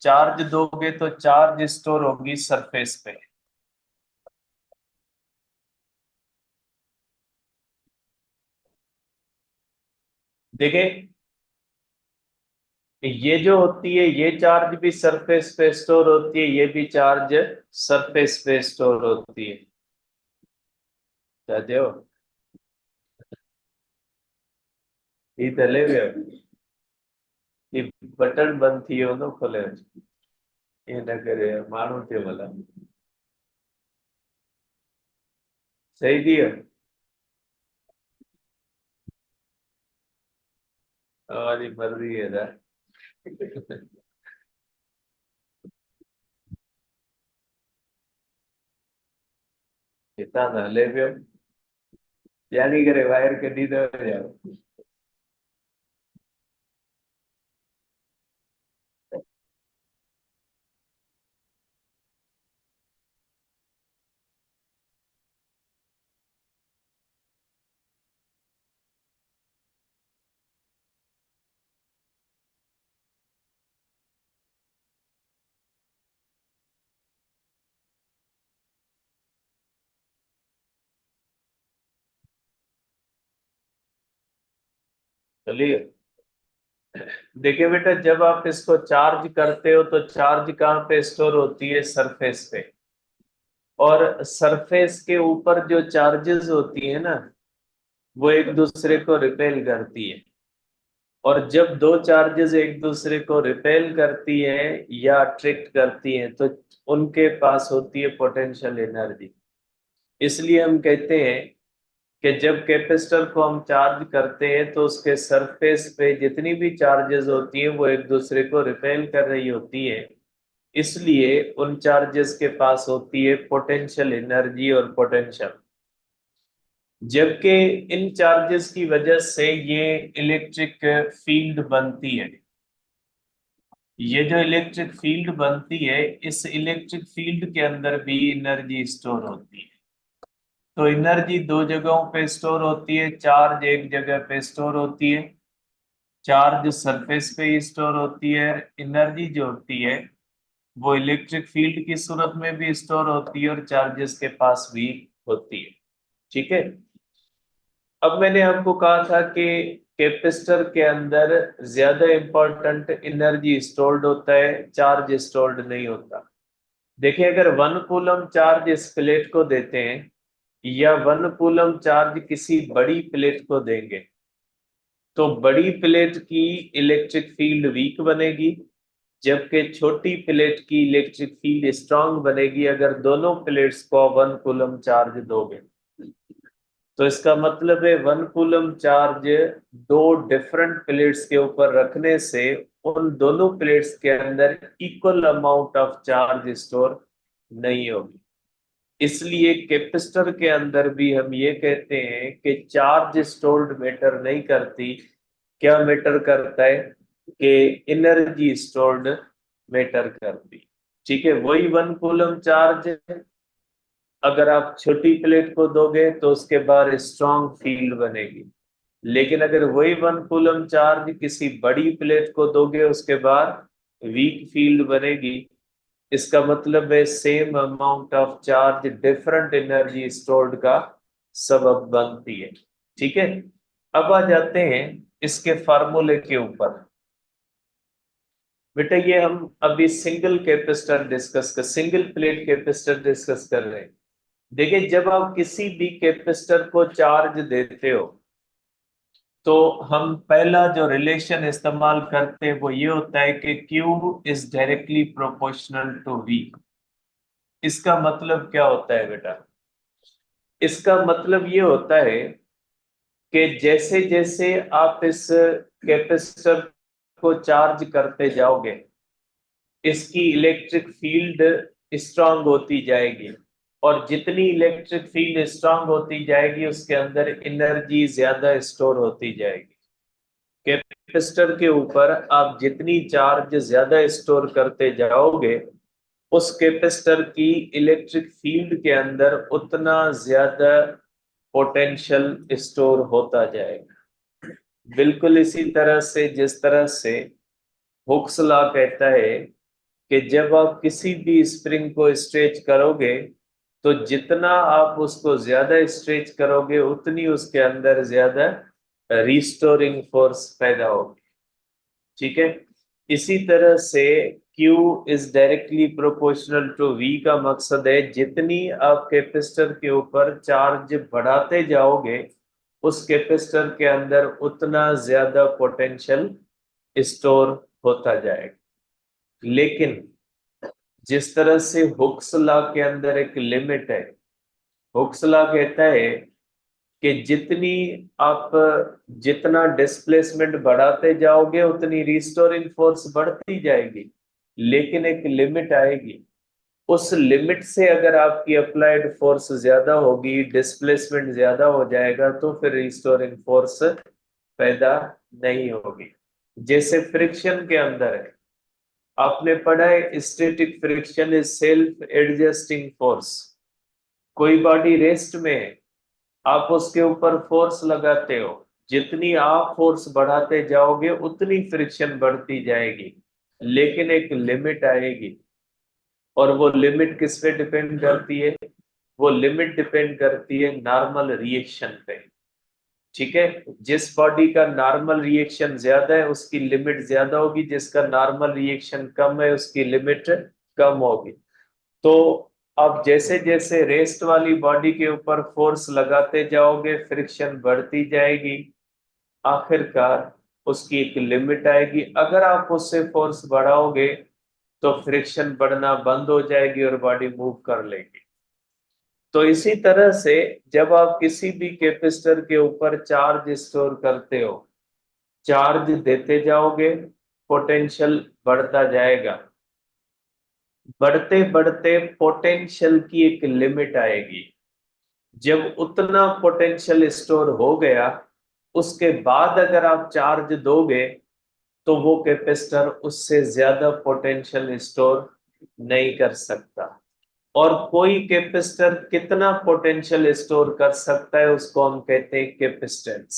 चार्ज दोगे तो चार्ज स्टोर होगी सरफेस पे। देखिए, ये जो होती है ये चार्ज भी सरफेस पे स्टोर होती है, ये भी चार्ज सरफेस पे स्टोर होती है। चाहते हो ये तले हुए ये बटन बंद थी हो तो खोले ये न करे मानो थे बोला सही दियो। हमारी मर्जी है ना। इतना ना ले पियो, यानी करे वायर कटी तो जाओ। चलिए, देखिए बेटा, जब आप इसको चार्ज करते हो तो चार्ज कहाँ पे स्टोर होती है? सरफेस पे। और सरफेस के ऊपर जो चार्जेस होती है ना वो एक दूसरे को रिपेल करती है। और जब दो चार्जेस एक दूसरे को रिपेल करती है या अट्रैक्ट करती हैं तो उनके पास होती है पोटेंशियल एनर्जी। इसलिए हम कहते हैं कि जब कैपेसिटर को हम चार्ज करते हैं तो उसके सरफेस पे जितनी भी चार्जेस होती है वो एक दूसरे को रिपेल कर रही होती है। इसलिए उन चार्जेस के पास होती है पोटेंशियल एनर्जी और पोटेंशियल। जबकि इन चार्जेस की वजह से ये इलेक्ट्रिक फील्ड बनती है। ये जो इलेक्ट्रिक फील्ड बनती है, इस इलेक्ट्रिक फील्ड के अंदर भी एनर्जी स्टोर होती है। तो एनर्जी दो जगहों पे स्टोर होती है, चार्ज एक जगह पे स्टोर होती है, चार्ज सरफेस पे ही स्टोर होती है। एनर्जी जो होती है वो इलेक्ट्रिक फील्ड की सूरत में भी स्टोर होती है और चार्जेस के पास भी होती है। ठीक है। अब मैंने आपको कहा था कि कैपेसिटर के अंदर ज्यादा इंपॉर्टेंट एनर्जी स्टोर्ड होता है, चार्ज स्टोर्ड नहीं होता। देखिए, अगर 1 कूलम चार्ज इस प्लेट को देते हैं या 1 कूलम चार्ज किसी बड़ी प्लेट को देंगे, तो बड़ी प्लेट की इलेक्ट्रिक फील्ड वीक बनेगी, जबकि छोटी प्लेट की इलेक्ट्रिक फील्ड स्ट्रांग बनेगी अगर दोनों प्लेट्स को 1 कूलम चार्ज दोगे। तो इसका मतलब है 1 कूलम चार्ज दो डिफरेंट प्लेट्स के ऊपर रखने से उन दोनों प्लेट्स के अंदर equal amount of charge store नहीं होगी। इसलिए कैपेसिटर के अंदर भी हम ये कहते हैं कि चार्ज स्टोर्ड मैटर नहीं करती। क्या मैटर करता है? कि एनर्जी स्टोर्ड मैटर करती। ठीक है, वही 1 कूलम चार्ज अगर आप छोटी प्लेट को दोगे तो उसके बाद स्ट्रॉन्ग फील्ड बनेगी, लेकिन अगर वही 1 कूलम चार्ज किसी बड़ी प्लेट को दोगे उसके बाद वीक फील्ड बनेगी। इसका मतलब है same amount of charge different energy stored का सबब बनती है। ठीक है। अब आ जाते हैं इसके फार्मूले के ऊपर। बेटा, ये हम अभी सिंगल प्लेट कैपेसिटर डिस्कस कर रहे हैं। देखिए, जब आप किसी भी कैपेसिटर को चार्ज देते हो तो हम पहला जो रिलेशन इस्तेमाल करते हैं वो ये होता है कि Q is directly proportional to V। इसका मतलब क्या होता है बेटा? इसका मतलब ये होता है कि जैसे जैसे आप इस कैपेसिटर को चार्ज करते जाओगे, इसकी इलेक्ट्रिक फील्ड स्ट्रांग होती जाएगी, और जितनी इलेक्ट्रिक फील्ड स्ट्रांग होती जाएगी उसके अंदर एनर्जी ज्यादा स्टोर होती जाएगी। कैपेसिटर के ऊपर आप जितनी चार्ज ज्यादा स्टोर करते जाओगे, उस कैपेसिटर की इलेक्ट्रिक फील्ड के अंदर उतना ज्यादा पोटेंशियल स्टोर होता जाएगा। बिल्कुल इसी तरह से जिस तरह से हुक्स लॉ कहता है कि जब आप किसी भी स्प्रिंग को स्ट्रेच करोगे तो जितना आप उसको ज्यादा स्ट्रेच करोगे उतनी उसके अंदर ज्यादा रिस्टोरिंग फोर्स पैदा होगी। ठीक है। इसी तरह से Q is directly proportional to V का मकसद है जितनी आप कैपेसिटर के ऊपर चार्ज बढ़ाते जाओगे उस कैपेसिटर के अंदर उतना ज्यादा पोटेंशियल स्टोर होता जाएगा। लेकिन जिस तरह से हुक्स लॉ के अंदर एक लिमिट है, हुक्स लॉ कहता है कि जितना डिस्प्लेसमेंट बढ़ाते जाओगे उतनी रिस्टोरिंग फोर्स बढ़ती जाएगी, लेकिन एक लिमिट आएगी। उस लिमिट से अगर आपकी अप्लाइड फोर्स ज्यादा होगी, डिस्प्लेसमेंट ज्यादा हो जाएगा, तो फिर रिस्टोरिंग फोर्स पैदा नहीं होगी। जैसे फ्रिक्शन के अंदर है, आपने पढ़ा है static friction is self adjusting force. कोई बॉडी रेस्ट में है, आप उसके ऊपर फोर्स लगाते हो, जितनी आप फोर्स बढ़ाते जाओगे उतनी फ्रिक्शन बढ़ती जाएगी, लेकिन एक लिमिट आएगी। और वो लिमिट किस पे डिपेंड करती है? वो लिमिट डिपेंड करती है नॉर्मल रिएक्शन पे। ठीक है। जिस बॉडी का नॉर्मल रिएक्शन ज्यादा है उसकी लिमिट ज्यादा होगी, जिसका नॉर्मल रिएक्शन कम है उसकी लिमिट कम होगी। तो अब जैसे जैसे रेस्ट वाली बॉडी के ऊपर फोर्स लगाते जाओगे फ्रिक्शन बढ़ती जाएगी, आखिरकार उसकी एक लिमिट आएगी। अगर आप उससे फोर्स बढ़ाओगे तो फ्रिक्शन बढ़ना बंद हो जाएगी और बॉडी मूव कर लेगी। तो इसी तरह से जब आप किसी भी कैपेसिटर के ऊपर चार्ज स्टोर करते हो, चार्ज देते जाओगे, पोटेंशियल बढ़ता जाएगा। बढ़ते बढ़ते पोटेंशियल की एक लिमिट आएगी। जब उतना पोटेंशियल स्टोर हो गया, उसके बाद अगर आप चार्ज दोगे तो वो कैपेसिटर उससे ज्यादा पोटेंशियल स्टोर नहीं कर सकता। और कोई कैपेसिटर कितना पोटेंशियल स्टोर कर सकता है उसको हम कहते हैं कैपेसिटेंस।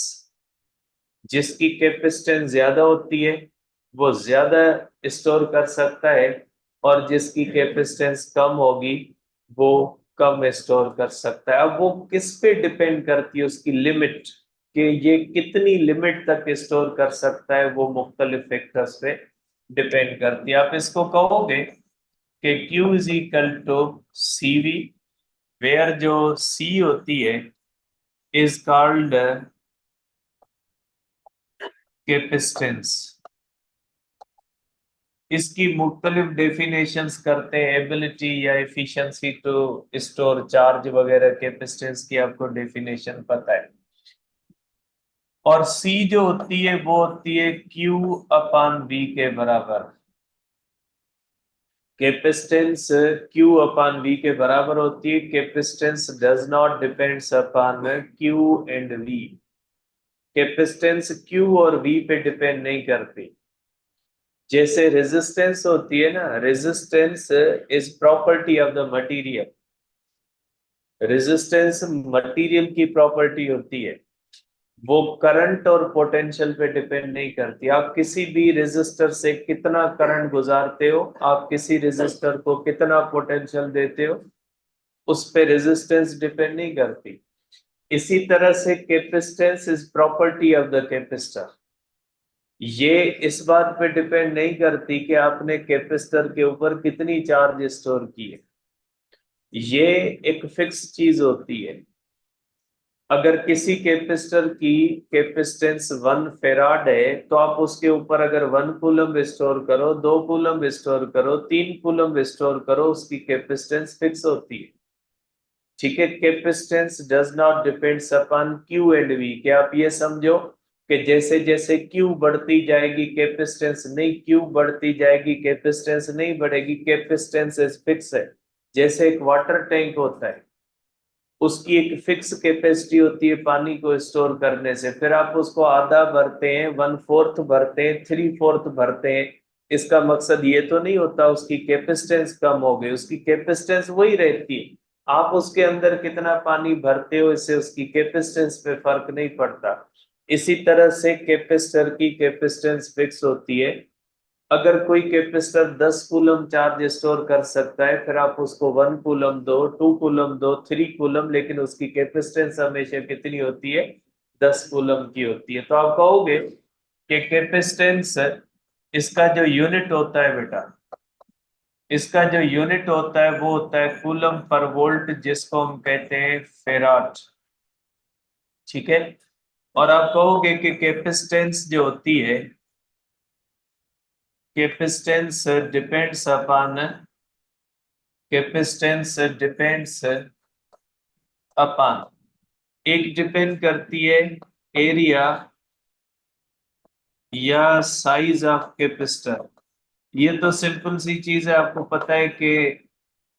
जिसकी कैपेसिटेंस ज्यादा होती है वो ज्यादा स्टोर कर सकता है, और जिसकी कैपेसिटेंस कम होगी वो कम स्टोर कर सकता है। अब वो किस पे डिपेंड करती है, उसकी लिमिट, कि ये कितनी लिमिट तक स्टोर कर सकता है, वो मुख्तलिफ फैक्टर्स पे डिपेंड करती है। आप इसको कहोगे कि Q is equal to CV, where जो C होती है इज कॉल्ड कैपेसिटेंस। इसकी मुख्तलिफ डेफिनेशंस करते हैं, एबिलिटी या एफिशिएंसी टू स्टोर चार्ज वगैरह, कैपेसिटेंस की आपको डेफिनेशन पता है। और C जो होती है वो होती है Q अपान V के बराबर। कैपेसिटेंस Q अपान V के बराबर होती है। Capacitance does not depends upon Q and V। Capacitance Q और V पे डिपेंड नहीं करती। जैसे रेजिस्टेंस होती है ना, resistance is property of the material. Resistance material की प्रॉपर्टी होती है, वो करंट और पोटेंशियल पे डिपेंड नहीं करती। आप किसी भी रेजिस्टर से कितना करंट गुजारते हो, आप किसी रेजिस्टर को कितना पोटेंशियल देते हो, उस पे रेजिस्टेंस डिपेंड नहीं करती। इसी तरह से capacitance is property of the capacitor. ये इस बात पे डिपेंड नहीं करती कि आपने कैपेसिटर के ऊपर कितनी चार्ज स्टोर की है। ये एक फिक्स चीज होती है। अगर किसी कैपेसिटर की कैपेसिटेंस 1 फेराड है तो आप उसके ऊपर अगर 1 कूलम स्टोर करो, 2 कूलम स्टोर करो, 3 कूलम स्टोर करो, उसकी कैपेसिटेंस फिक्स होती है। ठीक है, capacitance does not depends upon Q and V। क्या आप ये समझो कि जैसे जैसे Q बढ़ती जाएगी कैपेसिटेंस नहीं, Q बढ़ती जाएगी कैपेसिटेंस नहीं बढ़ेगी, कैपेसिटेंस इज फिक्स है। जैसे एक वाटर टैंक होता है, उसकी एक फिक्स कैपेसिटी होती है पानी को स्टोर करने से, फिर आप उसको आधा भरते हैं, 1/4 भरते हैं, 3/4 भरते हैं। इसका मकसद ये तो नहीं होता उसकी कैपेसिटेंस कम हो गई, उसकी कैपेसिटेंस वही रहती है। आप उसके अंदर कितना पानी भरते हो इससे उसकी कैपेसिटेंस पे फर्क नहीं पड़ता। इसी तरह से कैपेसिटर की कैपेसिटेंस फिक्स होती है। अगर कोई कैपेसिटर 10 कूलम चार्ज स्टोर कर सकता है, फिर आप उसको 1 कूलम दो, 2 कूलम दो, 3 कूलम, लेकिन उसकी कैपेसिटेंस हमेशा कितनी होती है? 10 कूलम की होती है। तो आप कहोगे कि कैपेसिटेंस, इसका जो यूनिट होता है बेटा, इसका जो यूनिट होता है वो होता है कूलम पर वोल्ट, जिसको हम कहते हैं फेराड। ठीक है। और आप कहोगे कि कैपेसिटेंस जो होती है, capacitance depends upon, capacitance depends upon, एक डिपेंड करती है एरिया या साइज ऑफ कैपेसिटर। ये तो सिंपल सी चीज है, आपको पता है कि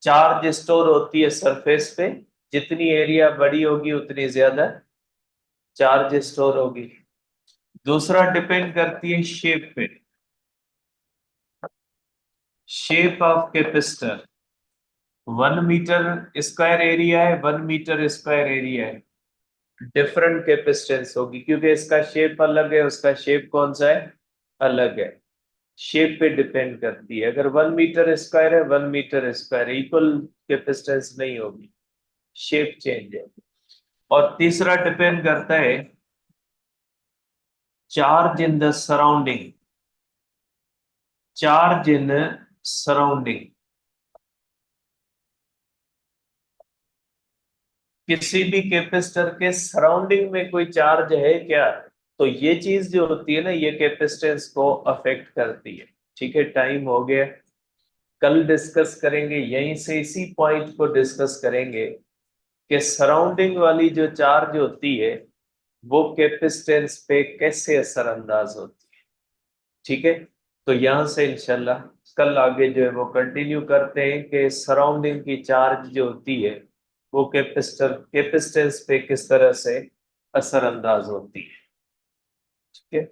चार्ज स्टोर होती है सरफेस पे, जितनी एरिया बड़ी होगी उतनी ज्यादा चार्ज स्टोर होगी। दूसरा डिपेंड करती है शेप पे, shape of capacitor. 1 metre square area है, 1 मीटर स्क्वायर एरिया है, डिफरेंट कैपेसिटेंस होगी, क्योंकि इसका शेप अलग है, उसका शेप कौन सा है? अलग है। शेप पे डिपेंड करती है। अगर 1 मीटर स्क्वायर है, 1 मीटर स्क्वायर इक्वल कैपेसिटेंस नहीं होगी, शेप चेंज है। और तीसरा डिपेंड करता है charge in the surrounding, charge in surrounding. किसी भी कैपेसिटर के सराउंडिंग में कोई चार्ज है क्या, तो ये चीज जो होती है ना, ये कैपेसिटेंस को अफेक्ट करती है। ठीक है, टाइम हो गया, कल डिस्कस करेंगे, यहीं से इसी पॉइंट को डिस्कस करेंगे कि सराउंडिंग वाली जो चार्ज होती है वो कैपेसिटेंस पे कैसे असरअंदाज होती है। ठीक है, तो यहां से इंशाल्लाह कल आगे जो है वो कंटिन्यू करते हैं कि सराउंडिंग की चार्ज जो होती है वो कैपेसिटेंस पे किस तरह से असरअंदाज होती है। ठीक है।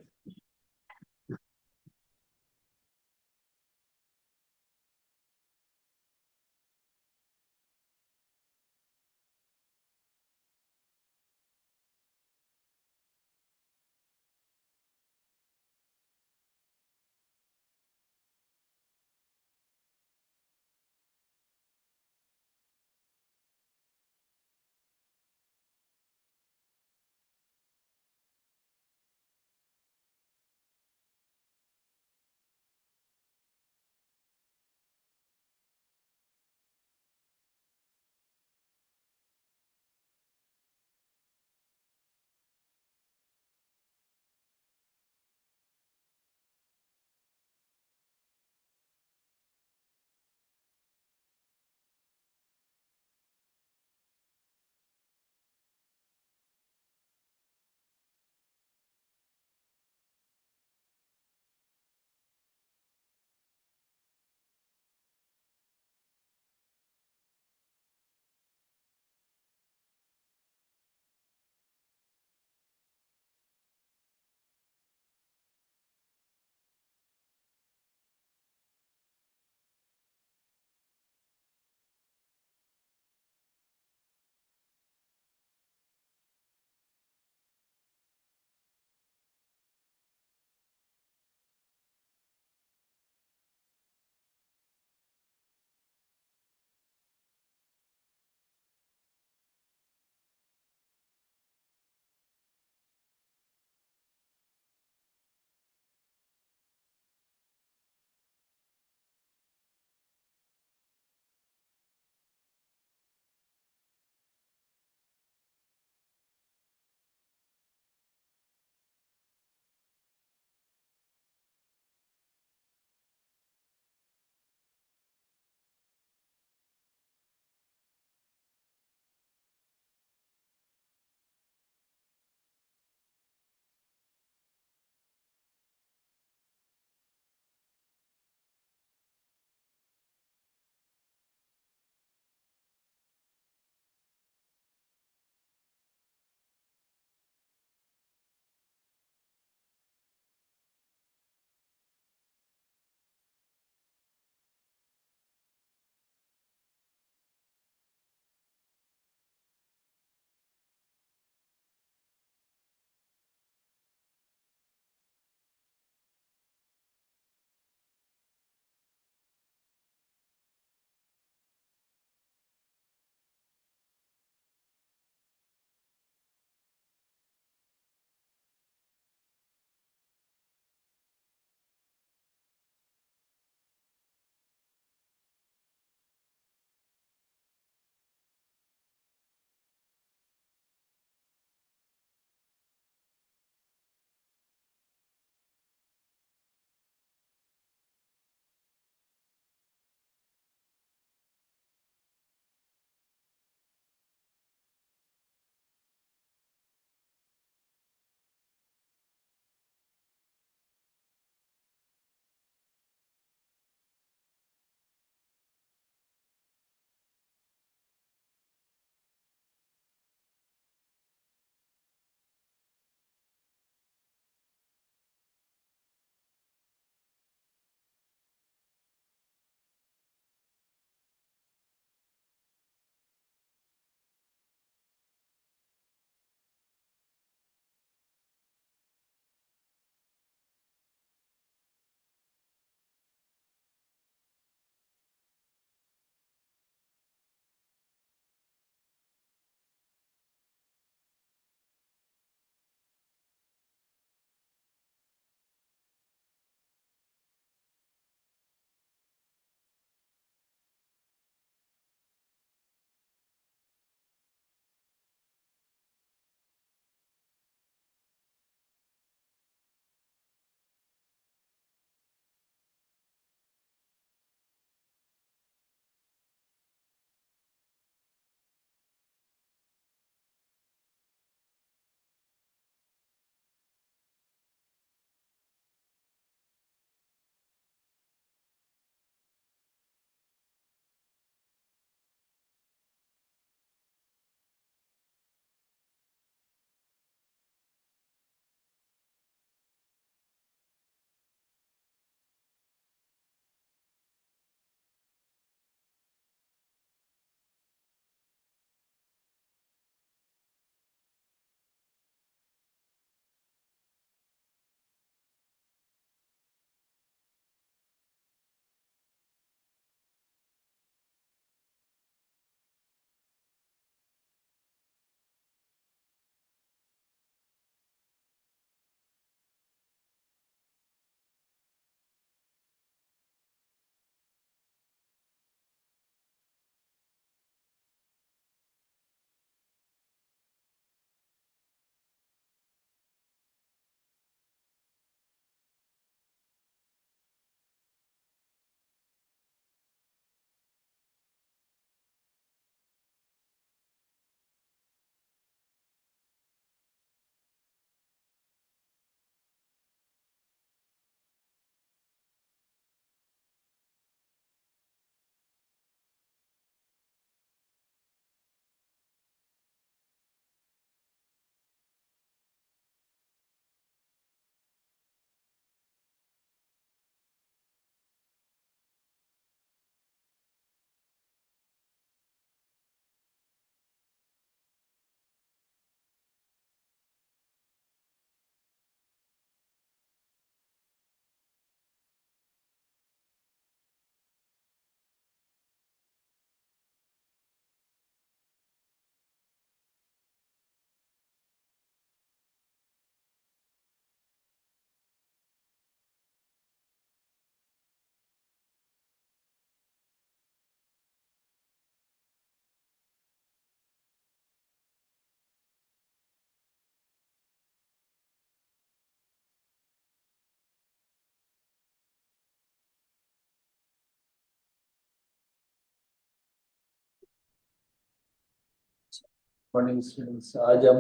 मॉर्निंग स्टूडेंट्स, आज हम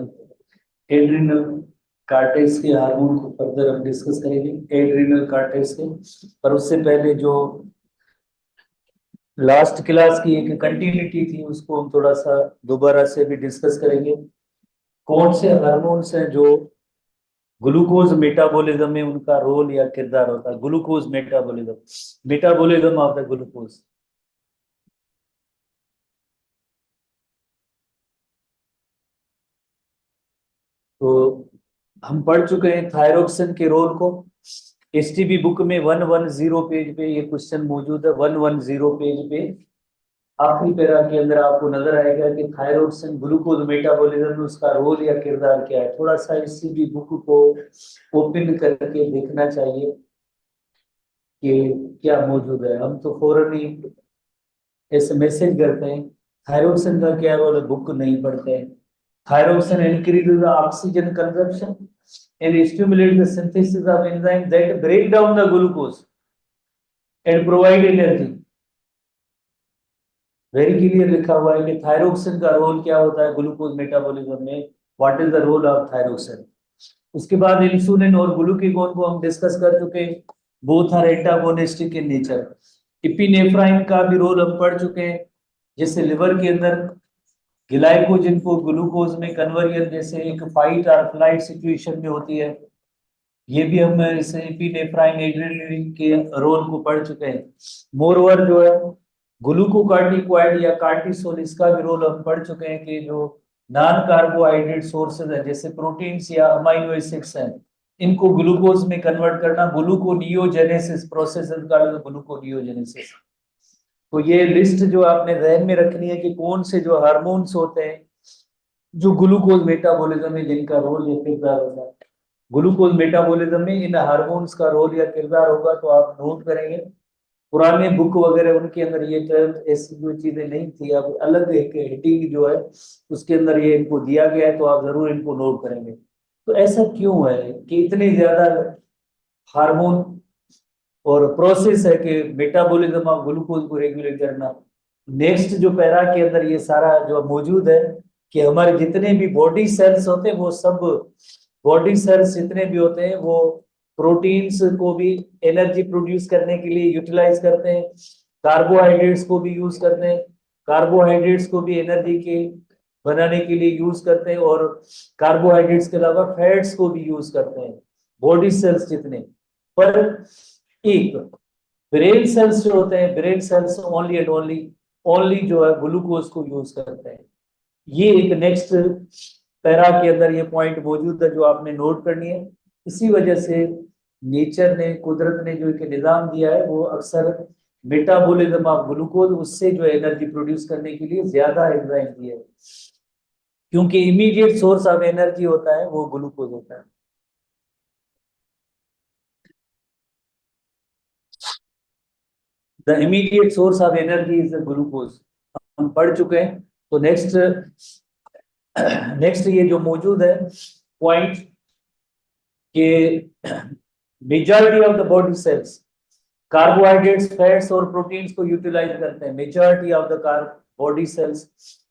एड्रिनल कार्टेक्स के हार्मोन को फर्दर हम डिस्कस करेंगे एड्रिनल कार्टेक्स के। पर उससे पहले जो लास्ट क्लास की एक कंटिन्यूटी थी उसको हम थोड़ा सा दोबारा से भी डिस्कस करेंगे। कौन से हार्मोन्स हैं जो ग्लूकोज मेटाबॉलिज्म में उनका रोल या किरदार होता है। Glucose metabolism, metabolism of the glucose. तो हम पढ़ चुके हैं थायरोक्सिन के रोल को। एसटीबी बुक में 110 पेज पे ये क्वेश्चन मौजूद है। 110 पेज पे आखिरी पैरा के अंदर आपको नजर आएगा कि थायरोक्सिन ग्लूकोज मेटाबॉलिज्म में उसका रोल या किरदार क्या है। थोड़ा सा एसटीबी बुक को ओपन करके देखना चाहिए कि क्या मौजूद है। हम तो फौरन ही ऐसे मैसेज करते हैं थायरोक्सिन का क्या रोल है, बुक नहीं पढ़ते हैं। Thyroxine increases the oxygen consumption and stimulates the synthesis of enzymes that break down the glucose and provide energy. Very clear लिखा हुआ है कि थायरोक्सिन का रोल क्या होता है ग्लूकोज मेटाबॉलिज्म में। What is the role of thyroxine. उसके बाद इंसुलिन और ग्लूकागोन को हम डिस्कस कर चुके हैं। Both are antagonistic in nature. Epinephrine का भी रोल हम पढ़ चुके हैं। जैसे लिवर के अंदर ग्लाइकोजन को ग्लूकोज में कन्वर्जन जैसे एक फाइट और फ्लाइट सिचुएशन में होती है, ये भी हम इस एपिनेफ्राइन एड्रेनलिन के रोल को पढ़ चुके हैं। मोरओवर जो है ग्लूकोकार्टिकॉइड या कार्टिसोल, इसका भी रोल हम पढ़ चुके हैं कि जो नॉन कार्बोहाइड्रेट सोर्सेज है जैसे प्रोटीन्स या अमाइनो एसिड्स हैं, इनको ग्लूकोज में कन्वर्ट करना ग्लूकोनियोजेनेसिस प्रोसेस का ग्लूकोनियोजेनेसिस। तो ये लिस्ट जो आपने ध्यान में रखनी है कि कौन से जो हार्मोन्स होते हैं जो ग्लूकोज मेटाबॉलिज्म में जिनका रोल या किरदार होता है। ग्लूकोज मेटाबॉलिज्म में इन हार्मोन्स का रोल या किरदार होगा तो आप नोट करेंगे। पुराने बुक वगैरह उनके अंदर ये टर्म ऐसी जो चीजें नहीं थी, अब अलग एक हेडिंग जो है उसके अंदर ये इनको दिया गया है, तो आप जरूर इनको नोट करेंगे। तो ऐसा क्यों है कि इतने ज्यादा हार्मोन और प्रोसेस है कि मेटाबॉलिज्म ऑफ ग्लूकोज को रेगुलेट करना। नेक्स्ट जो पैरा के अंदर ये सारा जो मौजूद है कि हमारे जितने भी बॉडी सेल्स होते हैं वो सब बॉडी सेल्स जितने भी होते हैं वो प्रोटीन्स को भी एनर्जी प्रोड्यूस करने के लिए यूटिलाइज करते हैं, कार्बोहाइड्रेट्स को भी यूज करते हैं, कार्बोहाइड्रेट्स को भी एनर्जी के बनाने के लिए यूज करते हैं, और कार्बोहाइड्रेट्स के अलावा फैट्स को भी यूज करते हैं बॉडी सेल्स जितने। पर एक ब्रेन सेल्स जो होते हैं, brain cells only and only जो है ग्लूकोज को यूज करते हैं। ये एक नेक्स्ट पैरा के अंदर ये पॉइंट मौजूद है जो आपने नोट करनी है। इसी वजह से नेचर ने, कुदरत ने जो एक निजाम दिया है वो अक्सर मेटाबॉलिज्म ऑफ ग्लूकोज उससे जो एनर्जी प्रोड्यूस करने के लिए ज्यादा एंजाइम दिया है, क्योंकि इमीडिएट सोर्स ऑफ एनर्जी होता है वो ग्लूकोज होता है। The immediate source of energy is glucose, हम पढ़ चुके हैं। तो नेक्स्ट ये जो मौजूद है पॉइंट के majority of the body cells carbohydrates, fats और प्रोटीन्स को यूटिलाइज करते हैं, majority of the body cells.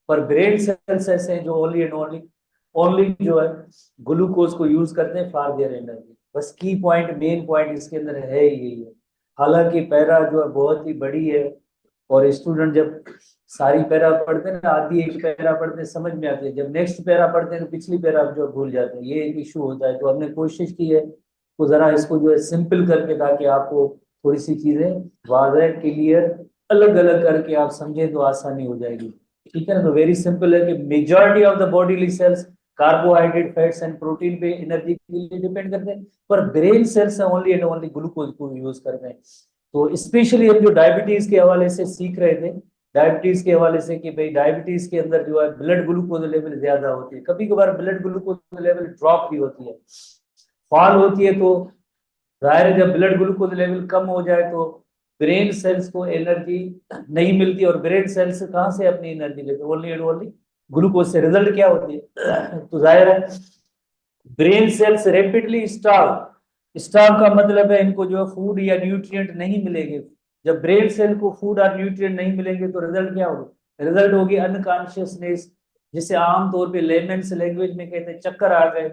पर ब्रेन सेल्स ऐसे हैं जो ओनली एंड ओनली जो है ग्लूकोज को यूज करते हैं फॉर देयर एनर्जी। बस की पॉइंट, मेन पॉइंट इसके अंदर है यही है। हालांकि पैरा जो है बहुत ही बड़ी है और स्टूडेंट जब सारी पैरा पढ़ते हैं ना, आधी एक पैरा पढ़ते हैं समझ में आती है, जब नेक्स्ट पैरा पढ़ते हैं तो पिछली पैरा जो भूल जाते हैं, ये एक इशू होता है। तो हमने कोशिश की है तो जरा इसको जो है सिंपल करके, ताकि आपको थोड़ी सी चीजें वाज़ेह, क्लियर, अलग अलग करके आप समझें तो आसानी हो जाएगी। ठीक है ना। तो वेरी सिंपल है कि majority of the body cells carbohydrate, fats and protein पे एनर्जी के लिए डिपेंड करते हैं, पर brain cells only and only glucose को यूज करते हैं। तो स्पेशली हम जो डायबिटीज के हवाले से सीख रहे थे, डायबिटीज के हवाले से कि भाई डायबिटीज के अंदर जो है ब्लड ग्लूकोज लेवल ज्यादा होती है, कभी कभार ब्लड ग्लूकोज लेवल ड्रॉप भी होती है, फॉल होती है। तो जाहिर है जब ब्लड ग्लूकोज लेवल कम हो जाए तो ब्रेन सेल्स को एनर्जी नहीं मिलती, और ब्रेन सेल्स कहाँ से अपनी एनर्जी लेते हैं, ओनली एंड ओनली ग्लूकोज से। रिजल्ट क्या होती है तो जाहिर है ब्रेन सेल्स रैपिडली स्टार्व का मतलब है इनको जो फूड या न्यूट्रिएंट नहीं मिलेंगे। जब ब्रेन सेल को फूड और न्यूट्रिएंट नहीं मिलेंगे तो रिजल्ट क्या होगा, रिजल्ट होगी अनकॉन्शियसनेस, जिसे आमतौर पे लेमेंस लैंग्वेज में कहते हैं चक्कर आ गए,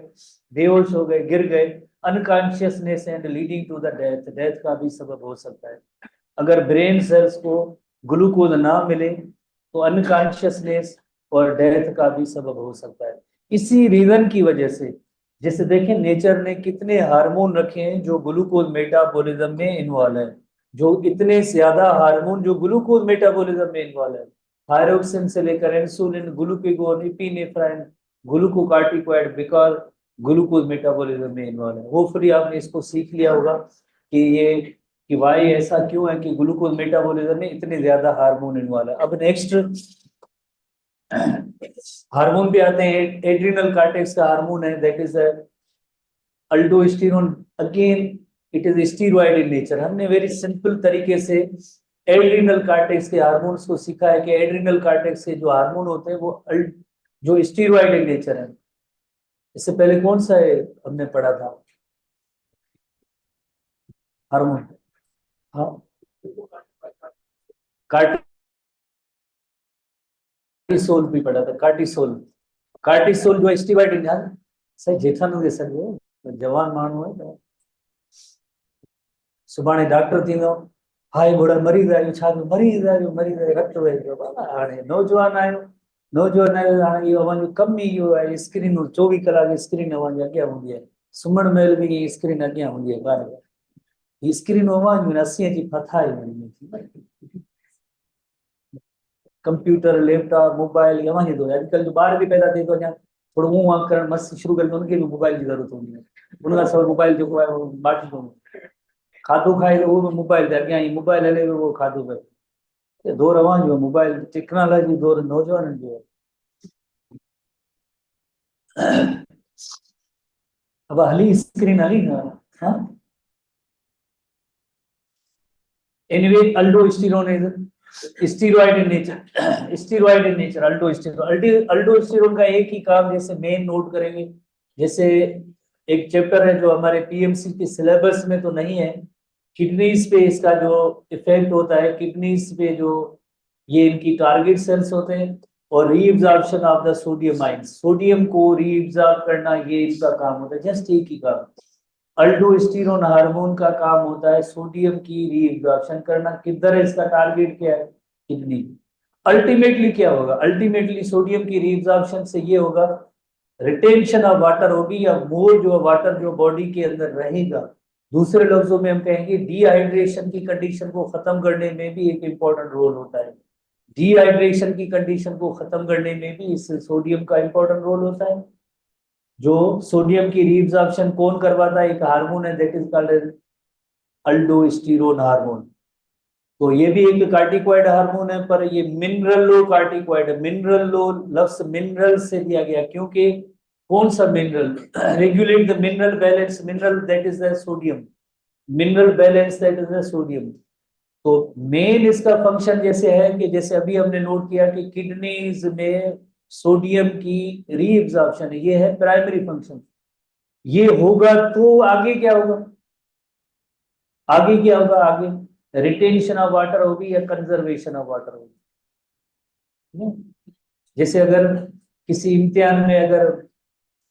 बेहोश हो गए, गिर गए, unconsciousness and leading to the death, death का भी सबब हो सकता है। अगर ब्रेन सेल्स को ग्लूकोज ना मिले तो अनकॉन्शियसनेस और डेथ का भी सबब हो सकता है। इसी रीजन की वजह से जैसे देखें नेचर ने कितने हार्मोन रखे हैं जो ग्लूकोज मेटाबॉलिज्म में इन्वॉल्व है, जो इतने ज्यादा हार्मोन जो ग्लूकोज मेटाबॉलिज्म में इन्वॉल्व है, थायरोक्सिन से लेकर insulin, glucagon, epinephrine, glucocorticoid, because glucose metabolism में इन्वॉल्व है। होपफुली आपने इसको सीख लिया होगा कि ये कि वाई ऐसा क्यों है कि ग्लूकोज मेटाबॉलिज्म में इतने ज्यादा हार्मोन इन्वॉल्व है। अब नेक्स्ट हार्मोन भी आते हैं, एड्रिनल कार्टेक्स का हार्मोन है, that is अल्डोस्टेरोन, again it is steroid in nature. हमने वेरी सिंपल तरीके से एड्रिनल कार्टेक्स के हार्मोन्स को सीखा है कि एड्रिनल कार्टेक्स के जो हार्मोन होते हैं वो जो स्टीरॉयड इन नेचर है। इससे पहले कौन सा है हमने पढ़ा था हार्मोन? हाँ, कार्टिसोल भी पढ़ा था, कार्टिसोल। कार्टिसोल जो स्टीरॉयड इन सही जेठानु के सर जवान माण्हू है तो सुभाणे डॉक्टर थींदो, हाय घोड़ा मरीज आयो, छा मरीज आयो रक्त वहे पियो। बाबा हाणे नौजवान आयो हाणे इहो अवांजो कम ई इहो आहे, स्क्रीन 24 कलाक स्क्रीन अवांजे अॻियां हूंदी आहे, सुम्हण महिल बि स्क्रीन अॻियां हूंदी आहे, ॿार ही स्क्रीन अवांजो नसीअ जी फथाई कंप्यूटर, लैपटॉप, मोबाइल अवांजे थो। अॼुकल्ह जो ॿार बि पैदा थिए थो अञा थोरो ऊअं वांग करणु मस्तु शुरू करे थो, उनखे बि मोबाइल जी ज़रूरत हूंदी आहे, उनखां सवाइ मोबाइल जेको आहे उहो बाटी थो। खाधो खाए तो वो भी मोबाइल ते अॻियां ई मोबाइल हले पियो, उहो खाधो पियो। दौर अवांजो मोबाइल टेक्नोलॉजी दौर नौजवाननि जो है। अब हली स्क्रीन हली ना, हाँ anyway अल्डोस्टेरोन is steroid in nature, steroid in nature अल्डोस्टेरोन। अल्डोस्टेरोन का एक ही काम जैसे मेन नोट करेंगे, जैसे एक चैप्टर है जो हमारे पीएमसी के सिलेबस में तो नहीं है, किडनीज पे इसका जो इफेक्ट होता है, किडनीज पे जो ये इनकी टारगेट सेल्स होते हैं, और reabsorption of the sodium ions, sodium को रीअब्जॉर्ब करना ये इनका काम होता है। जस्ट एक ही काम, अल्डोस्टेरोन हार्मोन का काम होता है सोडियम की रीअब्जॉर्प्शन करना। किधर है इसका टारगेट, क्या है, किडनी। अल्टीमेटली क्या होगा, अल्टीमेटली सोडियम की रीअब्जॉर्प्शन से ये होगा रिटेंशन ऑफ वाटर होगी, या मोर जो वाटर जो बॉडी के अंदर रहेगा। दूसरे लफ्जों में हम कहेंगे डिहाइड्रेशन की कंडीशन को खत्म करने में भी एक इंपॉर्टेंट रोल होता है। डिहाइड्रेशन की कंडीशन को खत्म करने में भी इस सोडियम का इंपॉर्टेंट रोल होता है। जो सोडियम की रीअब्जॉर्प्शन कौन करवाता है, एक हार्मोन है, दैट इज कॉल्ड अल्डोस्टेरोन हार्मोन। तो ये भी एक कार्टिकॉइड हार्मोन है, पर ये मिनरलो कार्टिकॉइड है। मिनरलो लफ्ज मिनरल से दिया गया क्योंकि कौन सा mineral, regulate the mineral balance, mineral that is the sodium, mineral balance that is the sodium. तो मेन इसका फंक्शन जैसे है कि जैसे अभी हमने नोट किया कि किडनीज में सोडियम की रीअब्जॉर्प्शन है, ये है प्राइमरी फंक्शन। ये होगा तो आगे क्या होगा, आगे क्या होगा, आगे रिटेंशन ऑफ वाटर होगी या कंजर्वेशन ऑफ वाटर होगी। जैसे अगर किसी इम्तिहान में अगर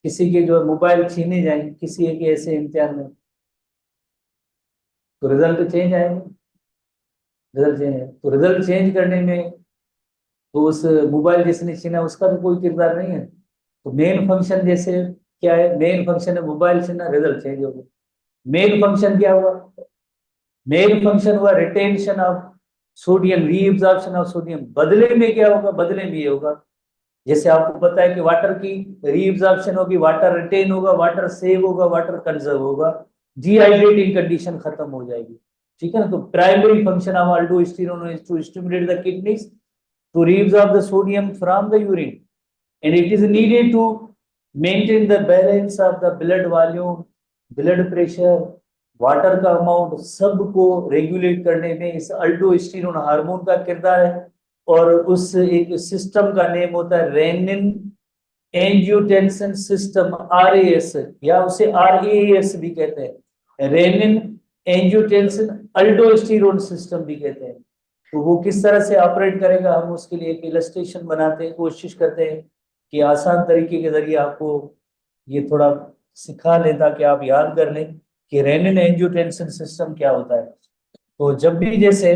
किसी के जो मोबाइल छीने जाए किसी एक ऐसे इम्तिहान में, तो रिजल्ट चेंज आएगा, रिजल्ट चेंज है। तो रिजल्ट चेंज करने में तो उस मोबाइल जिसने छीना उसका तो कोई किरदार नहीं है। तो मेन फंक्शन जैसे क्या है, मेन फंक्शन है मोबाइल छीना, रिजल्ट चेंज हो गया। मेन फंक्शन क्या हुआ, मेन फंक्शन हुआ retention of sodium, reabsorption of sodium. बदले में क्या होगा, बदले में ये होगा, जैसे आपको पता है कि वाटर की रीअब्जॉर्प्शन होगी, वाटर रिटेन होगा, वाटर सेव होगा, वाटर कंजर्व होगा, डिहाइड्रेटिंग कंडीशन खत्म हो जाएगी। ठीक है ना। तो primary function of aldosterone is to stimulate the kidneys to reabsorb the sodium from the urine, and it is needed to maintain the balance of the blood volume, blood pressure, water का amount, सबको regulate करने में इस अल्डोस्टेरोन hormone का किरदार है। और उस एक सिस्टम का नेम होता है रेनिन एंजियोटेंसिन सिस्टम, RAS, या उसे RAAS भी कहते हैं, रेनिन एंजियोटेंसिन अल्डोस्टेरोन सिस्टम भी कहते हैं। तो वो किस तरह से ऑपरेट करेगा, हम उसके लिए एक इलस्ट्रेशन बनाते हैं, कोशिश करते हैं कि आसान तरीके के जरिए आपको ये थोड़ा सिखा लें ताकि आप याद कर लें कि रेनिन एंजियोटेंसिन सिस्टम क्या होता है। तो जब भी जैसे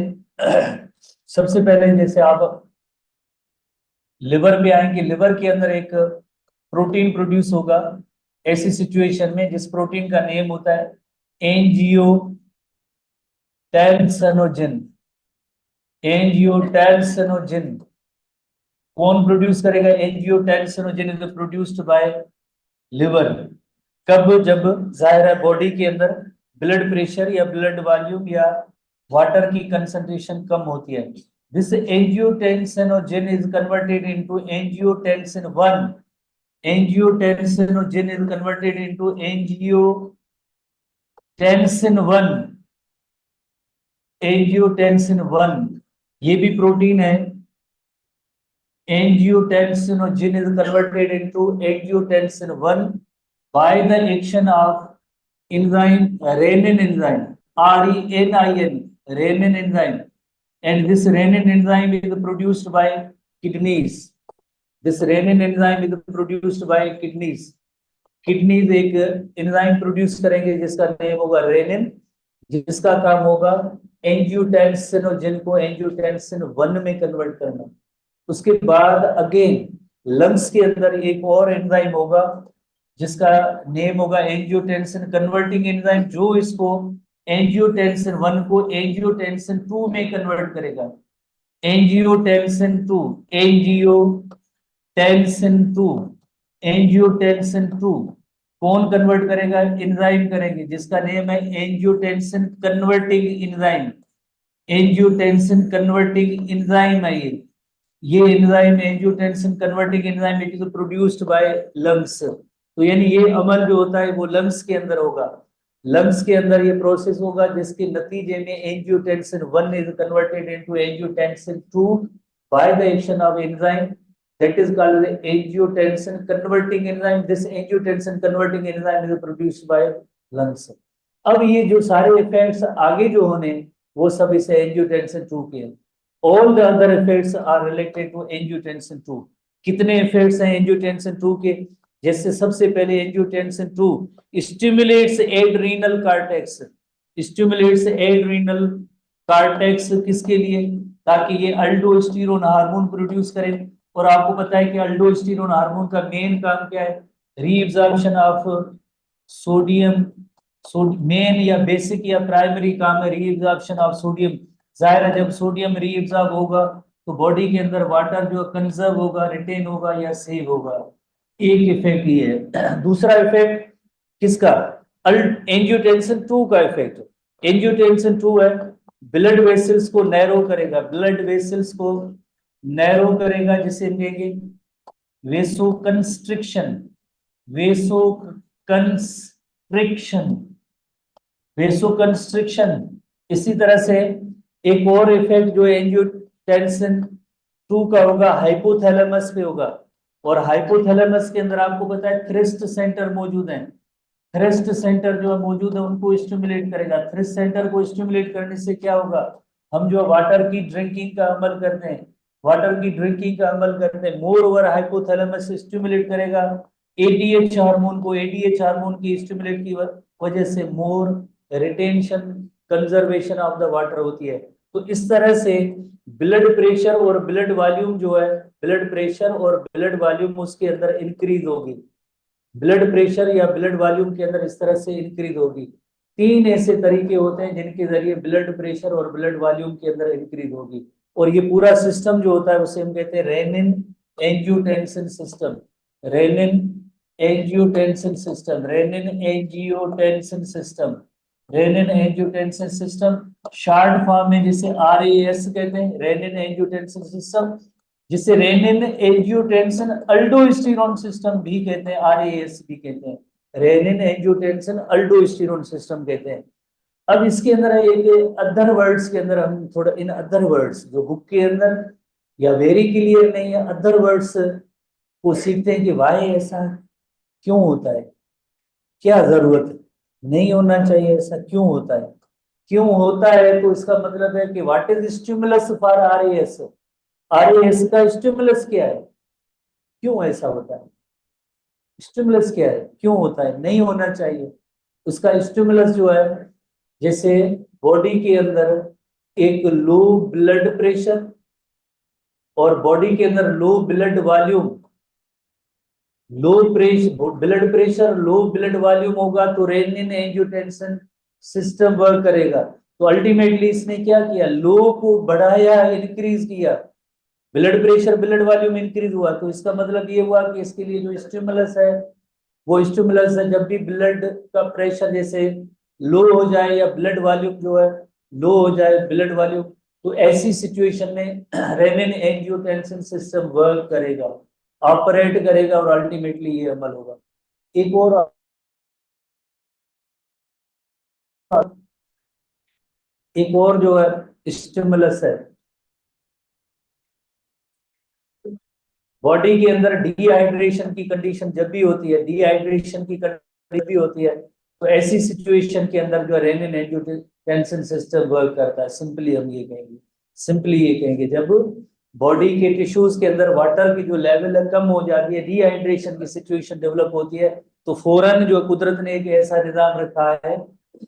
सबसे पहले जैसे आप लिवर पे आएंगे, लिवर के अंदर एक प्रोटीन प्रोड्यूस होगा ऐसी सिचुएशन में जिस प्रोटीन का नेम होता है एंजियोटेंसिनोजिन। एंजियोटेंसिनोजिन कौन प्रोड्यूस करेगा? Angiotensinogen is produced by liver. कब? जब जाहिर है बॉडी के अंदर ब्लड प्रेशर या ब्लड वॉल्यूम या वाटर की कंसंट्रेशन कम होती है। This angiotensinogen is converted into angiotensin 1। Angiotensinogen is converted into angiotensin 1। Angiotensin 1 ये भी प्रोटीन है। Angiotensinogen is converted into angiotensin 1 by the action of enzyme renin enzyme, RENIN, renin enzyme, and this renin enzyme is produced by kidneys. This renin enzyme is produced by kidneys. Kidneys एक enzyme produce करेंगे जिसका name होगा rennin, जिसका काम होगा angiotensinogen को angiotensin 1 में convert करना। उसके बाद अगेन लंग्स के अंदर एक और एंजाइम होगा जिसका नेम होगा एंजियोटेंसिन कन्वर्टिंग एंजाइम, जो इसको एंजियोटेंसिन 1 को एंजियोटेंसिन 2 में कन्वर्ट करेगा। एंजियोटेंसिन 2, एंजियोटेंसिन 2, एंजियोटेंसिन 2 कौन कन्वर्ट करेगा? एंजाइम करेंगे जिसका नेम है angiotensin converting enzyme. Angiotensin converting enzyme है ये enzyme angiotensin converting enzyme it is produced by lungs. तो यानी ये अमल जो होता है वो लंग्स के अंदर होगा। लंग्स के अंदर ये प्रोसेस होगा जिसके नतीजे में angiotensin 1 is converted into angiotensin 2 by the action of enzyme that is called the angiotensin converting enzyme. This angiotensin converting enzyme is produced by lungs. अब ये जो सारे इफेक्ट्स आगे जो होने वो सब इसे एंजियोटेंसिन 2 के हैं। All the other effects are related to angiotensin 2. कितने इफेक्ट्स हैं एंजियोटेंसिन 2 के? जैसे सबसे पहले angiotensin 2 stimulates adrenal cortex. Stimulates adrenal cortex किसके लिए? ताकि ये अल्डोस्टेरोन हार्मोन प्रोड्यूस करे। और आपको पता है कि अल्डोस्टेरोन हार्मोन का मेन काम क्या है? Reabsorption of sodium. मेन या बेसिक या प्राइमरी काम है रीअब्जॉर्प्शन ऑफ सोडियम। जाहिर है जब सोडियम रीअब्जॉर्ब होगा तो बॉडी के अंदर वाटर जो कंजर्व होगा, रिटेन होगा या सेव होगा। एक इफेक्ट ये है। दूसरा इफेक्ट किसका? एंजियोटेंसिन 2 का इफेक्ट। एंजियोटेंसिन 2 है ब्लड वेसल्स को नैरो करेगा, ब्लड वेसल्स को नैरो करेगा जिसे कहेंगे वेसो कंस्ट्रिक्शन। वेसो constriction, वेसो constriction. इसी तरह से एक और इफेक्ट जो एंजियोटेंसिन 2 का होगा हाइपोथैलेमस पे होगा। और हाइपोथैलेमस के अंदर आपको पता है थ्रिस्ट सेंटर मौजूद है। थ्रिस्ट सेंटर जो मौजूद है उनको स्टिमुलेट करेगा। थ्रिस्ट सेंटर को स्टिमुलेट करने से क्या होगा? हम जो वाटर की ड्रिंकिंग का अमल करते हैं, वाटर की ड्रिंकिंग का अमल करते हैं, मोर ओवर हाइपोथैलेमस स्टिमुलेट करेगा एडीएच हार्मोन को। एडीएच हार्मोन की स्टिमुलेट की वजह से more retention conservation of the water होती है। तो इस तरह से ब्लड प्रेशर और ब्लड वॉल्यूम जो है, ब्लड प्रेशर और ब्लड वॉल्यूम उसके अंदर इंक्रीज होगी। ब्लड प्रेशर या ब्लड वॉल्यूम के अंदर इस तरह से इंक्रीज होगी। 3 ऐसे तरीके होते हैं जिनके जरिए ब्लड प्रेशर और ब्लड वॉल्यूम के अंदर इंक्रीज होगी। और ये पूरा सिस्टम जो होता है उसे हम कहते हैं renin angiotensin system. Renin angiotensin system, renin angiotensin system, renin angiotensin system. Short form में जिसे RAS कहते हैं, रेनिन एंजियोटेंसिन सिस्टम, जिसे रेनिन एंजियोटेंसिन अल्डोस्टेरोन सिस्टम भी कहते हैं, RAS भी कहते हैं, रेनिन एंजियोटेंसिन अल्डोस्टेरोन सिस्टम कहते हैं। अब इसके अंदर एक अदर वर्ड्स के अंदर हम थोड़ा इन अदर वर्ड्स जो बुक के अंदर या वेरी क्लियर नहीं है, अदर वर्ड्स को सीखते हैं कि वाई ऐसा क्यों होता है, क्या जरूरत है, नहीं होना चाहिए, ऐसा क्यों होता है, क्यों होता है। तो इसका मतलब है कि what is stimulus for RAS। RAS का स्टिमुलस क्या है? क्यों ऐसा होता है? स्टिमुलस क्या है, क्यों होता है, नहीं होना चाहिए। उसका स्टिमुलस जो है, जैसे बॉडी के अंदर एक लो ब्लड प्रेशर और बॉडी के अंदर low blood volume, low pressure blood pressure low blood volume होगा तो रेनिन एंजियोटेंसिन सिस्टम वर्क करेगा। तो अल्टीमेटली इसने क्या किया, लो को बढ़ाया, इंक्रीज किया, blood pressure blood volume increase हुआ। तो इसका मतलब ये हुआ कि इसके लिए जो स्टिमुलस है वो स्टिमुलस है, जब भी ब्लड का प्रेशर जैसे लो हो जाए या ब्लड वॉल्यूम जो है लो हो जाए, ब्लड वॉल्यूम, तो ऐसी सिचुएशन में रेनिन एंजियोटेंसिन सिस्टम वर्क करेगा, ऑपरेट करेगा और अल्टीमेटली ये अमल होगा। एक और जो है स्टिमुलस है, बॉडी के अंदर डिहाइड्रेशन की कंडीशन जब भी होती है, डिहाइड्रेशन की कंडीशन जब भी होती है, तो ऐसी सिचुएशन के अंदर जो रेनिन एंजियोटेंसिन सिस्टम वर्क करता है। सिंपली ये कहेंगे जब बॉडी के टिश्यूज के अंदर वाटर की जो लेवल है कम हो जाती है, डिहाइड्रेशन की सिचुएशन डेवलप होती है, तो फौरन जो कुदरत ने एक ऐसा निजाम रखा है,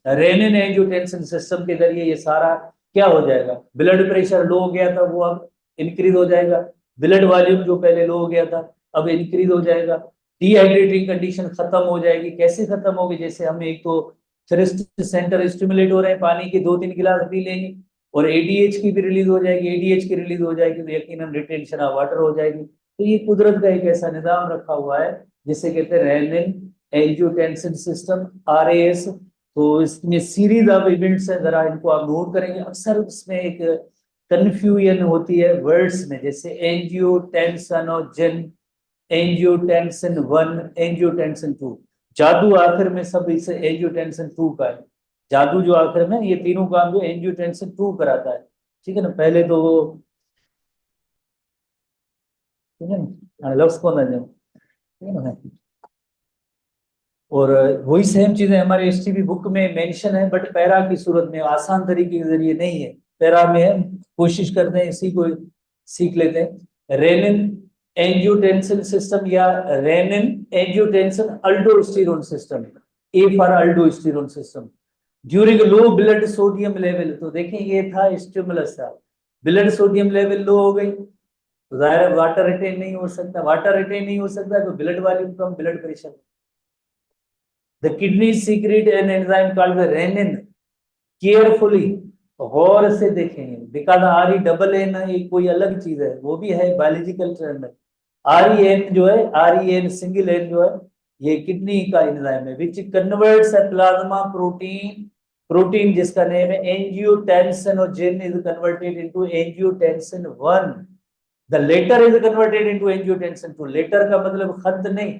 रेनिन एंजियोटेंसिन सिस्टम के जरिए ये सारा क्या हो जाएगा, ब्लड प्रेशर लो हो गया था वो अब इंक्रीज हो जाएगा, ब्लड वॉल्यूम जो पहले लो हो गया था अब इंक्रीज हो जाएगा, डिहाइड्रेटिंग कंडीशन खत्म हो जाएगी। कैसे खत्म होगी, जैसे हम एक तो थ्रस्ट सेंटर स्टिमुलेट हो रहे हैं, पानी के 2-3 गिलास पी लेंगे और एडीएच की भी रिलीज हो जाएगी, एडीएच की रिलीज हो जाएगी तो यकीनन रिटेंशन ऑफ वाटर हो जाएगी। तो ये कुदरत का एक ऐसा निजाम रखा हुआ है जिसे कहते हैं रेनिन एंजियोटेंसिन सिस्टम, आरएएस। तो इसमें सीरीज ऑफ इवेंट्स है, जरा इनको आप नोट करेंगे। अक्सर उसमें एक कंफ्यूजन होती है वर्ड्स में, जैसे एंजियोटेंसिन और जिन, एंजियोटेंसिन 1, एंजियोटेंसिन 2, जादू आखिर में सब इसे एंजियोटेंसिन 2 का है। जादू जो आखिर में ये तीनों काम जो एंजियोटेंसिन 2 कराता है, ठीक है ना। पहले तो वो, ठीक है ना, लफ्ज कौन है, ठीक है ना। और वही सेम चीजें हमारे एसटीबी बुक में मेंशन है, बट पैरा की सूरत में, आसान तरीके के जरिए नहीं है, पैरा में है। कोशिश करते हैं इसी को सीख लेते हैं। रेनिन एंजियोटेंसिन सिस्टम या renin angiotensin अल्डोस्टेरोन system, A for अल्डोस्टेरोन system during low blood sodium level. तो देखिए ये था स्टिमुलस था, ब्लड सोडियम लेवल लो हो गई तो जाहिर है वाटर रिटेन नहीं हो सकता, वाटर रिटेन नहीं हो सकता तो ब्लड वॉल्यूम कम, blood pressure. The kidneys secrete an enzyme called the renin. Carefully, गौर से देखेंगे, because R E double N ये कोई अलग चीज है, वो भी है बायोलॉजिकल टर्म में। आर ई एन जो है, R E N single N जो है, ये किडनी का एंजाइम है which converts a plasma protein, protein जिसका नेम है angiotensinogen is converted into angiotensin 1। The letter is converted into angiotensin 2। Latter का मतलब खत नहीं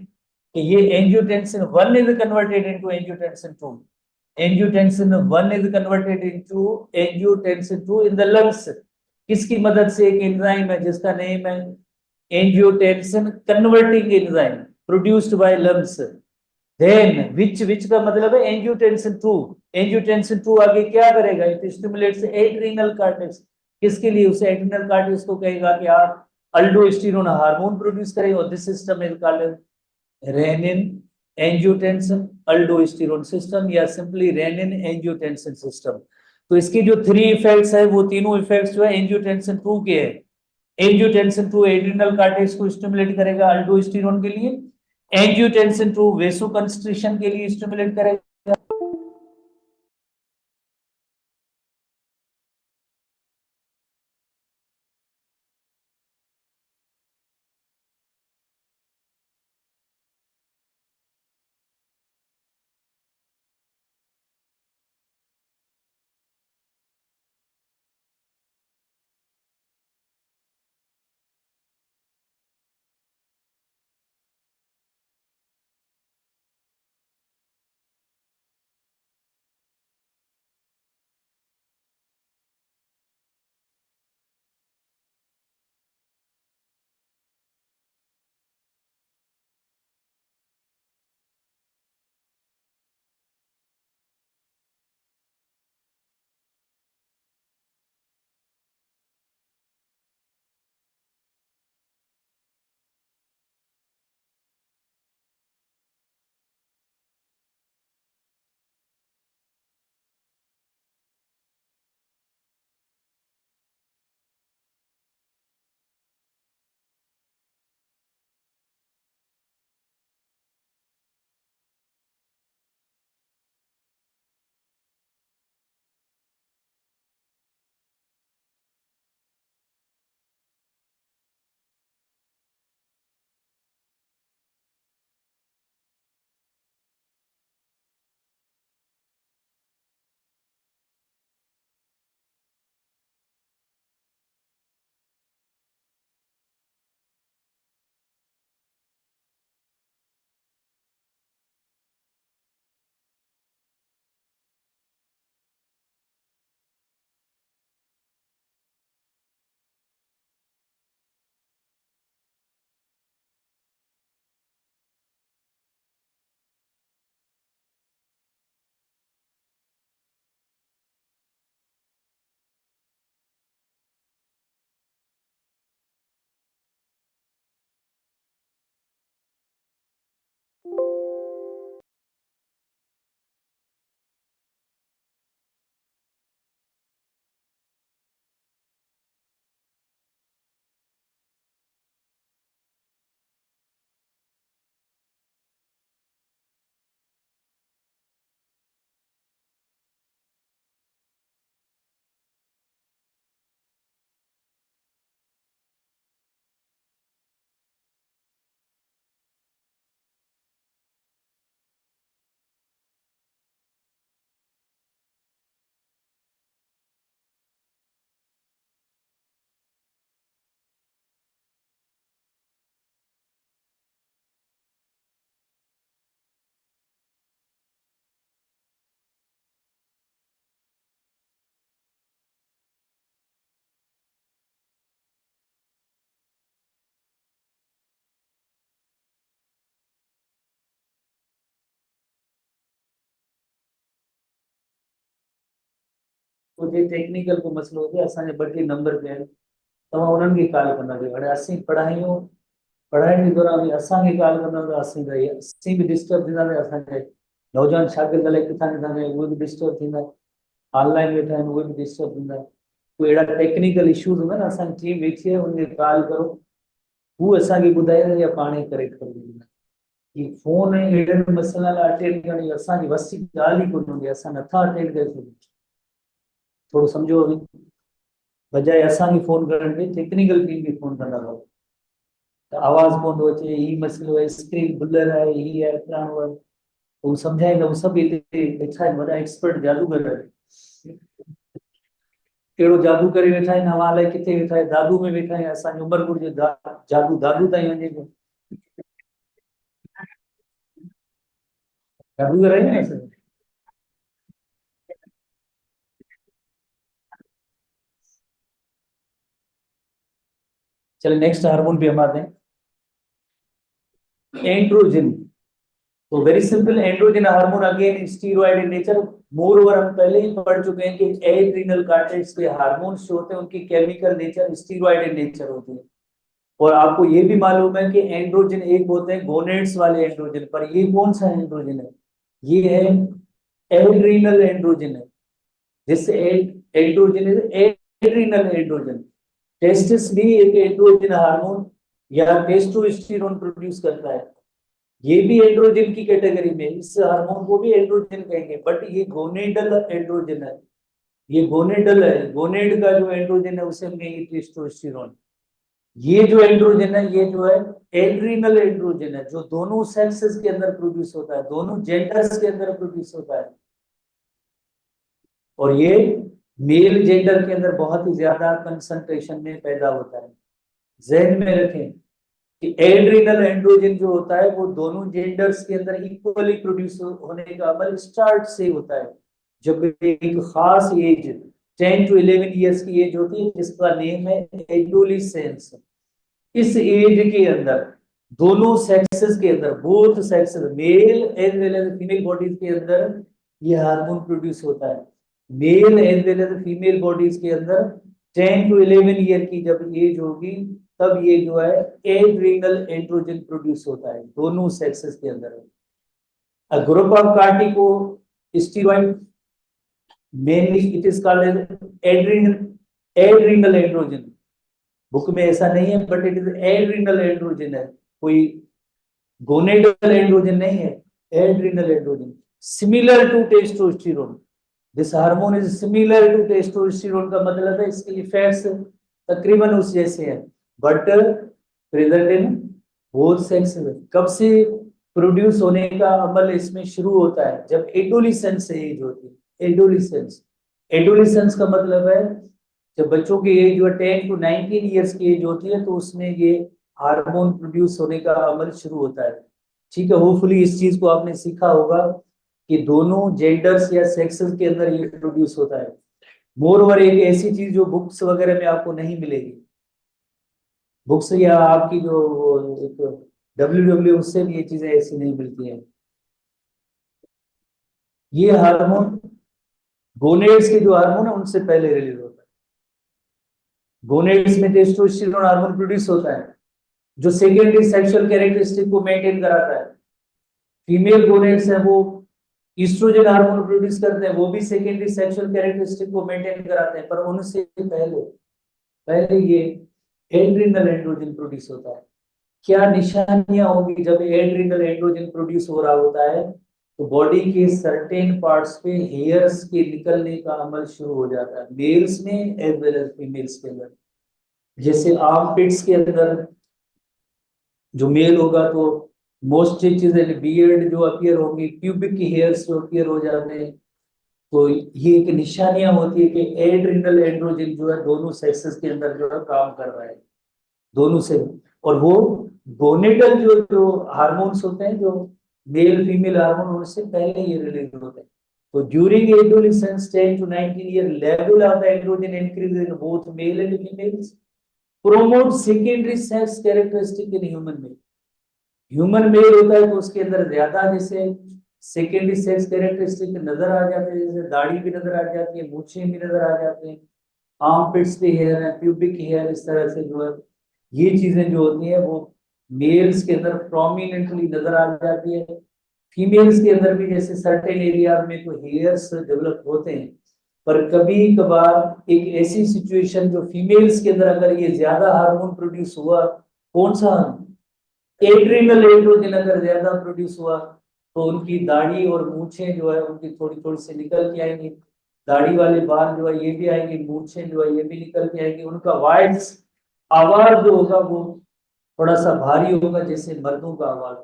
कि ये angiotensin 1 is converted into angiotensin 2, angiotensin 1 is converted into angiotensin 2 in the lungs. किसकी मदद से, एक एंजाइम है जिसका नेम है angiotensin converting enzyme produced by lungs. Then which का मतलब है एंजियोटेंसिन 2। एंजियोटेंसिन 2 आगे क्या करेगा, इट स्टिमुलेट्स एड्रिनल कार्टेक्स। किसके लिए, उसे एड्रिनल कार्टेक्स को कहेगा कि आप अल्डोस्टेरोन हार्मोन प्रोड्यूस करें, और this system is called renin angiotensin अल्डोस्टेरोन system या सिंपली रेनिन एंजियोटेंसिन सिस्टम। तो इसकी जो 3 इफेक्ट्स है वो तीनों इफेक्ट्स जो है एंजियोटेंसिन 2 के हैं। एंजियोटेंसिन 2 एड्रिनल कार्टेक्स को स्टिमुलेट करेगा अल्डोस्टेरोन के लिए, एंजियोटेंसिन 2 वेसोकंस्ट्रिक्शन के लिए स्टिमुलेट करेगा। तो जे टेक्निकल को मसलो हुजे असांजे ॿ टे नंबर पिया आहिनि तव्हां उन्हनि खे कॉल कंदा कयो हाणे असीं पढ़ाइण जे दौरान बि असांखे कॉल कंदा त असीं बि डिस्टर्ब थींदासीं असांजे नौजवान शागिर्द अलाए किथां किथां जा उहे बि डिस्टर्ब थींदा ऑनलाइन वेठा आहिनि उहे बि डिस्टर्ब थींदा कोई अहिड़ा टेक्निकल इश्यूज़ हूंदा न असांजी टीम वेठी आहे उनखे कॉल करो हू असांखे ॿुधाईंदा या पाण ई करेक्ट करे ॾींदा कि फोन अहिड़े मसइलनि लाइ अटेंड करणी असांजी वसी ॻाल्हि ई कोन हूंदी असां नथा अटेंड करे सघूं थोरो सम्झो अभी बजाए असांखे फोन करण के टेक्निकल टीम खे फोन कंदा रहो त आवाज़ कोन थो अचे ही मसइलो आहे स्क्रीन ब्लर आहे ही आहे फलाणो आहे वो समझाएंगे वो सब इतने वेठा आहिनि वॾा एक्सपर्ट जादूगर आहिनि कहिड़ो जादू करे वेठा आहिनि हवा अलाए किथे वेठा आहिनि दादू में वेठा आहिनि असांजी उमरपुर जे जादू दादू ताईं वञे पियो जादूगर आहिनि न असां चलिए नेक्स्ट हार्मोन पे हम आते हैं एंड्रोजन तो very simple androgen hormone again steroid in nature more over हम पहले ही पढ़ चुके हैं कि एड्रिनल कार्टेज के हार्मोन्स जो होते हैं उनकी chemical nature steroid in nature होती है और आपको ये भी मालूम है कि एंड्रोजन एक होते हैं गोनेड्स वाले एंड्रोजन पर ये कौन सा एंड्रोजन है ये है एड्रिनल एंड्रोजन है जिससे एंड्रोजन एड्रिनल एंड्रोजन टेस्टिस भी एक एंड्रोजन हार्मोन या टेस्टोस्टेरोन प्रोड्यूस करता है ये भी एंड्रोजन की कैटेगरी में इस हार्मोन को भी एंड्रोजन कहेंगे बट ये गोनेडल एंड्रोजन है ये गोनेडल है गोनेड का जो एंड्रोजन है उसे हम कहेंगे टेस्टोस्टेरोन ये जो एंड्रोजन है ये जो है एड्रिनल एंड्रोजन है जो दोनों सेक्सेस के अंदर प्रोड्यूस होता है दोनों जेंडर्स के अंदर प्रोड्यूस होता है और ये मेल जेंडर के अंदर बहुत ही ज्यादा कंसंट्रेशन में पैदा होता है ज़हन में रखें कि एड्रिनल एंड्रोजन जो होता है वो दोनों जेंडर्स के अंदर इक्वली प्रोड्यूस होने का अमल स्टार्ट से होता है जब एक खास एज 10 to 11 इयर्स की एज होती है जिसका नेम है एडोलेसेंस इस एज के अंदर दोनों सेक्सेस के अंदर both sexes male as well as female bodies के अंदर ये हार्मोन प्रोड्यूस होता है male as well as female bodies के अंदर 10 to 11 ईयर की जब एज होगी तब ये जो है एड्रिनल एंड्रोजन प्रोड्यूस होता है दोनों सेक्सेस के अंदर a group of corticosteroid mainly it is called as adrenal androgen book में ऐसा नहीं है but it is adrenal androgen है कोई गोनेडल एंड्रोजन नहीं है adrenal androgen similar to testosterone this hormone is similar to testosterone का मतलब है इसके इफेक्ट्स तकरीबन उस जैसे हैं but present in both sex कब से प्रोड्यूस होने का अमल इसमें शुरू होता है जब एडोलेसेंस एज होती है एडोलेसेंस का मतलब है जब बच्चों की एज जो 10 to 19 इयर्स की एज होती है तो उसमें ये हार्मोन प्रोड्यूस होने का अमल शुरू होता है ठीक है होपफुली इस चीज को आपने सीखा होगा कि दोनों जेंडर्स या सेक्सेस के अंदर ये प्रोड्यूस होता है मोर ओवर एक ऐसी चीज जो बुक्स वगैरह में आपको नहीं मिलेगी बुक्स या आपकी जो WW उससे भी ये चीजें ऐसी नहीं मिलती हैं ये हार्मोन गोनेड्स के जो हार्मोन है उनसे पहले रिलीज होता है गोनेड्स में टेस्टोस्टेरोन हार्मोन प्रोड्यूस होता है जो सेकेंडरी सेक्सुअल कैरेक्टरिस्टिक को मेंटेन कराता है फीमेल गोनेड्स है वो ईस्ट्रोजन हार्मोन प्रोड्यूस करते हैं वो भी सेकेंडरी सेक्सुअल कैरेक्टरिस्टिक को मेंटेन कराते हैं पर उनसे पहले ये एड्रिनल एंड्रोजन प्रोड्यूस होता है क्या निशानियां होंगी जब एड्रिनल एंड्रोजन प्रोड्यूस हो रहा होता है तो बॉडी के सर्टेन पार्ट्स पे हेयर्स के निकलने का अमल शुरू हो जाता है मेल्स में एज वेल एज फीमेल्स के अंदर जैसे आर्मपिट्स के अंदर जो मेल होगा तो मोस्ट चीजें बियर्ड जो अपीयर होंगी प्यूबिक हेयर्स जो अपीयर हो जाते हैं तो ये एक निशानियां होती है कि एड्रिनल एंड्रोजन जो है दोनों सेक्सेस के अंदर जो है काम कर रहा है दोनों से और वो गोनेडल जो हार्मोन्स होते हैं जो मेल फीमेल हार्मोन उनसे पहले ये रिलीज होते हैं तो during adolescence 10 to 19 year level of androgen increase in both male and females promote secondary sex characteristic in human male होता है तो उसके अंदर ज्यादा जैसे सेकेंडरी सेक्स कैरेक्टरिस्टिक नजर आ जाते हैं, जैसे दाढ़ी भी नजर आ जाती है, मूछें भी नजर आ जाते हैं, आर्मपिट्स पे हेयर है, प्यूबिक हेयर, इस तरह से जो है ये चीजें जो होती है वो मेल्स के अंदर प्रोमिनेंटली नजर आ जाती है। फीमेल्स के अंदर भी जैसे सर्टेन एरिया में तो हेयर्स डेवलप होते हैं, पर कभी कभार एक ऐसी सिचुएशन जो फीमेल्स के अंदर अगर ये ज्यादा हार्मोन प्रोड्यूस हुआ, कौन सा एड्रिनल एंड्रोजन अगर ज्यादा प्रोड्यूस हुआ तो उनकी दाढ़ी और मूछें जो है उनकी थोड़ी थोड़ी सी निकल के आएंगी, दाढ़ी वाले बाल जो है ये भी आएंगे, मूछें जो है ये भी निकल के आएंगी, उनका वॉइस आवाज जो होगा वो थोड़ा सा भारी होगा जैसे मर्दों का आवाज,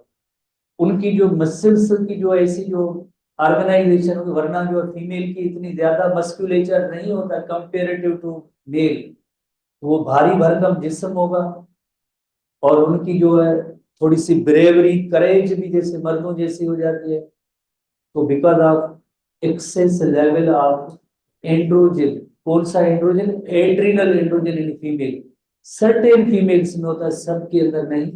उनकी जो मसल्स की जो ऐसी जो ऑर्गेनाइजेशन होगी, वरना जो फीमेल की इतनी ज्यादा मस्कुलेचर नहीं होता कंपेरेटिव टू मेल, तो वो भारी भरकम जिस्म होगा, और उनकी जो है थोड़ी सी ब्रेवरी करेज भी जैसे मर्दों जैसी हो जाती है। तो because of excess level of androgen, कौन सा androgen, adrenal androgen in female, certain females में होता है, सबके अंदर नहीं,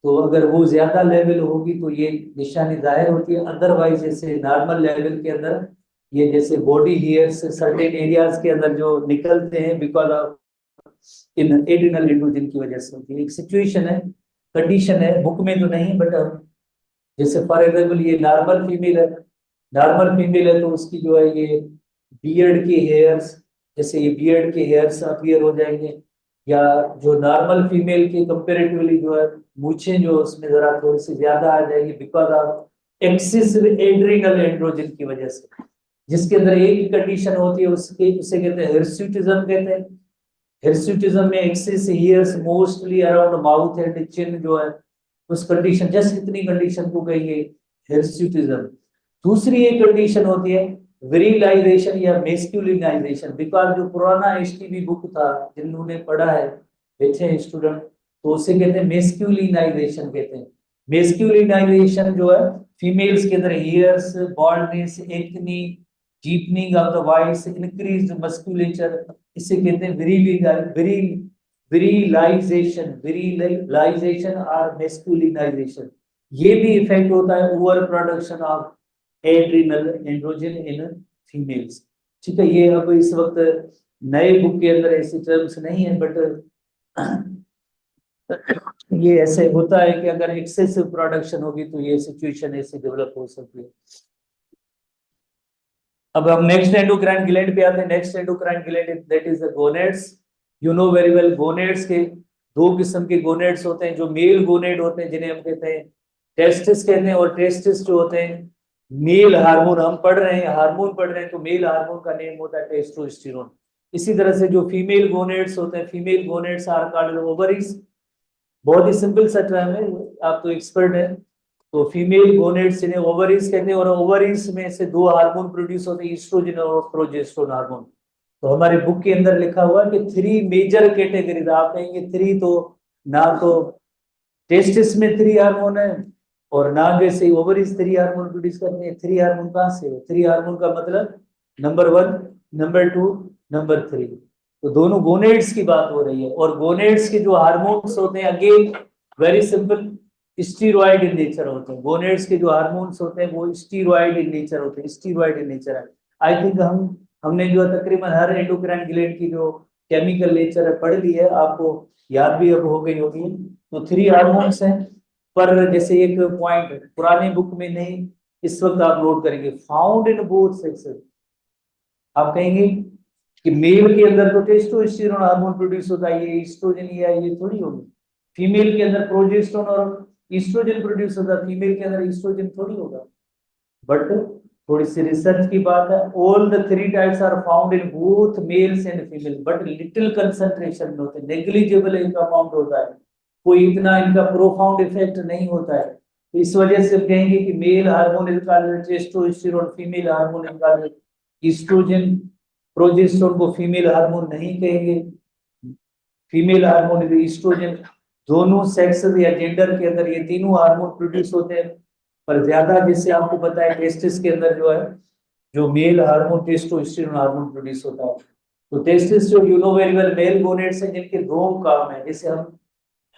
तो अगर वो ज्यादा लेवल होगी तो ये निशानी जाहिर होती है, अदरवाइज जैसे नॉर्मल लेवल के अंदर ये जैसे बॉडी हेयर्स सर्टेन एरियाज के अंदर जो निकलते हैं because of in adrenal androgen की वजह से होती है। एक सिचुएशन है, कंडीशन है, बुक में तो नहीं बट जैसे फॉर एग्जाम्पल ये नॉर्मल फीमेल है, नॉर्मल फीमेल है तो उसकी जो है ये बियर्ड के हेयर्स, जैसे ये बियर्ड के हेयर्स अपीयर हो जाएंगे, या जो नॉर्मल फीमेल के कंपेरेटिवली जो है मूछें जो उसमें जरा थोड़ी सी ज्यादा आ जाएगी because of excessive adrenal androgen की वजह से, जिसके अंदर एक ही कंडीशन होती है उसके, उसे कहते हैं हिर्सुटिज्म कहते हैं। हिर्सुटिज्म में excess hairs mostly around mouth and chin जो है उस कंडीशन, जस्ट इतनी कंडीशन को कहिए हिर्सुटिज्म। दूसरी एक कंडीशन होती है विरिलाइजेशन या मेस्कुलिनाइजेशन, बिकॉज जो पुराना एसटीबी बुक था जिन्होंने पढ़ा है बैठे हैं स्टूडेंट, तो उसे कहते हैं मेस्कुलिनाइजेशन कहते हैं। मेस्कुलिनाइजेशन जो है फीमेल्स के अंदर hairs, baldness, acne, deepening of the voice, increased musculature, इसे कहते हैं विरिलाइजेशन और मेस्कुलिनाइजेशन। ये भी इफेक्ट होता है over production of adrenal androgen in females. ठीक है, ये अब इस वक्त नए बुक के अंदर ऐसे टर्म्स नहीं है, बट ये ऐसे होता है कि अगर एक्सेसिव प्रोडक्शन होगी तो ये सिचुएशन ऐसे डेवलप हो सकती है। अब हम नेक्स्ट एंडोक्राइन ग्लैंड पे आते हैं। Next endocrine gland that is the gonads. You know very well, gonads के दो किस्म के गोनेड्स होते हैं, जो मेल गोनेड होते हैं जिन्हें हम कहते हैं टेस्टिस कहते हैं, और टेस्टिस जो होते हैं मेल हार्मोन, हम पढ़ रहे हैं हार्मोन पढ़ रहे हैं तो मेल हार्मोन का नेम होता है टेस्टोस्टेरोन। इसी तरह से जो फीमेल गोनेड्स होते हैं, female gonads are called ovaries. बहुत ही सिंपल सा टर्म है, आप तो एक्सपर्ट हैं। तो फीमेल गोनेड्स जिन्हें ओवरीज कहते हैं, और ओवरीज में से दो हार्मोन प्रोड्यूस होते हैं, ईस्ट्रोजन और प्रोजेस्टेरोन हार्मोन। तो हमारे बुक के अंदर लिखा हुआ है कि 3 मेजर कैटेगरीज, आप कहेंगे 3 तो ना, तो टेस्टिस में 3 हार्मोन है और ना जैसे ओवरीज 3 हार्मोन प्रोड्यूस करते हैं। 3 हार्मोन कहाँ से है? 3 हार्मोन का मतलब नंबर 1, नंबर 2, नंबर 3। तो दोनों गोनेड्स की बात हो रही है, और गोनेड्स के जो हार्मोन्स होते हैं again very simple, steroid in nature होते हैं। गोनेड्स के जो हार्मोन्स होते हैं वो स्टीरॉयड इन नेचर होते हैं, स्टीरॉयड इन नेचर है। आई थिंक हमने जो तकरीबन हर एंडोक्राइन ग्लैंड की जो केमिकल नेचर है पढ़ ली है, आपको याद भी अब हो गई होगी। तो 3 हार्मोन्स हैं, पर जैसे एक पॉइंट पुराने बुक में नहीं, इस वक्त आप नोट करेंगे, फाउंड इन बोथ सेक्सेस। आप कहेंगे कि मेल के अंदर तो टेस्टोस्टेरोन हार्मोन प्रोड्यूस होता है, ये ईस्ट्रोजन या ये थोड़ी होगी। फीमेल के अंदर प्रोजेस्टेरोन और ईस्ट्रोजन प्रोड्यूस होता है, फीमेल के अंदर ईस्ट्रोजन थोड़ी होगा। बट थोड़ी सी रिसर्च की बात है, all the 3 types are found in both males and female, but little concentration में होते हैं, नेग्लिजिबल इनका अमाउंट होता है, कोई इतना इनका प्रोफाउंड इफेक्ट नहीं होता है। तो इस वजह से कहेंगे कि मेल हार्मोन इनका टेस्टोस्टेरोन, फीमेल हार्मोन इनका ईस्ट्रोजन, प्रोजेस्टेरोन को फीमेल हार्मोन नहीं कहेंगे, फीमेल हार्मोन ईस्ट्रोजन। दोनों सेक्स या जेंडर के अंदर ये तीनों हार्मोन प्रोड्यूस होते हैं, पर ज्यादा जैसे आपको पता है टेस्टिस के अंदर जो है जो male hormone testosterone hormone produce होता है। तो टेस्टिस जो you know very well male gonads हैं जिनके 2 काम है, जैसे हम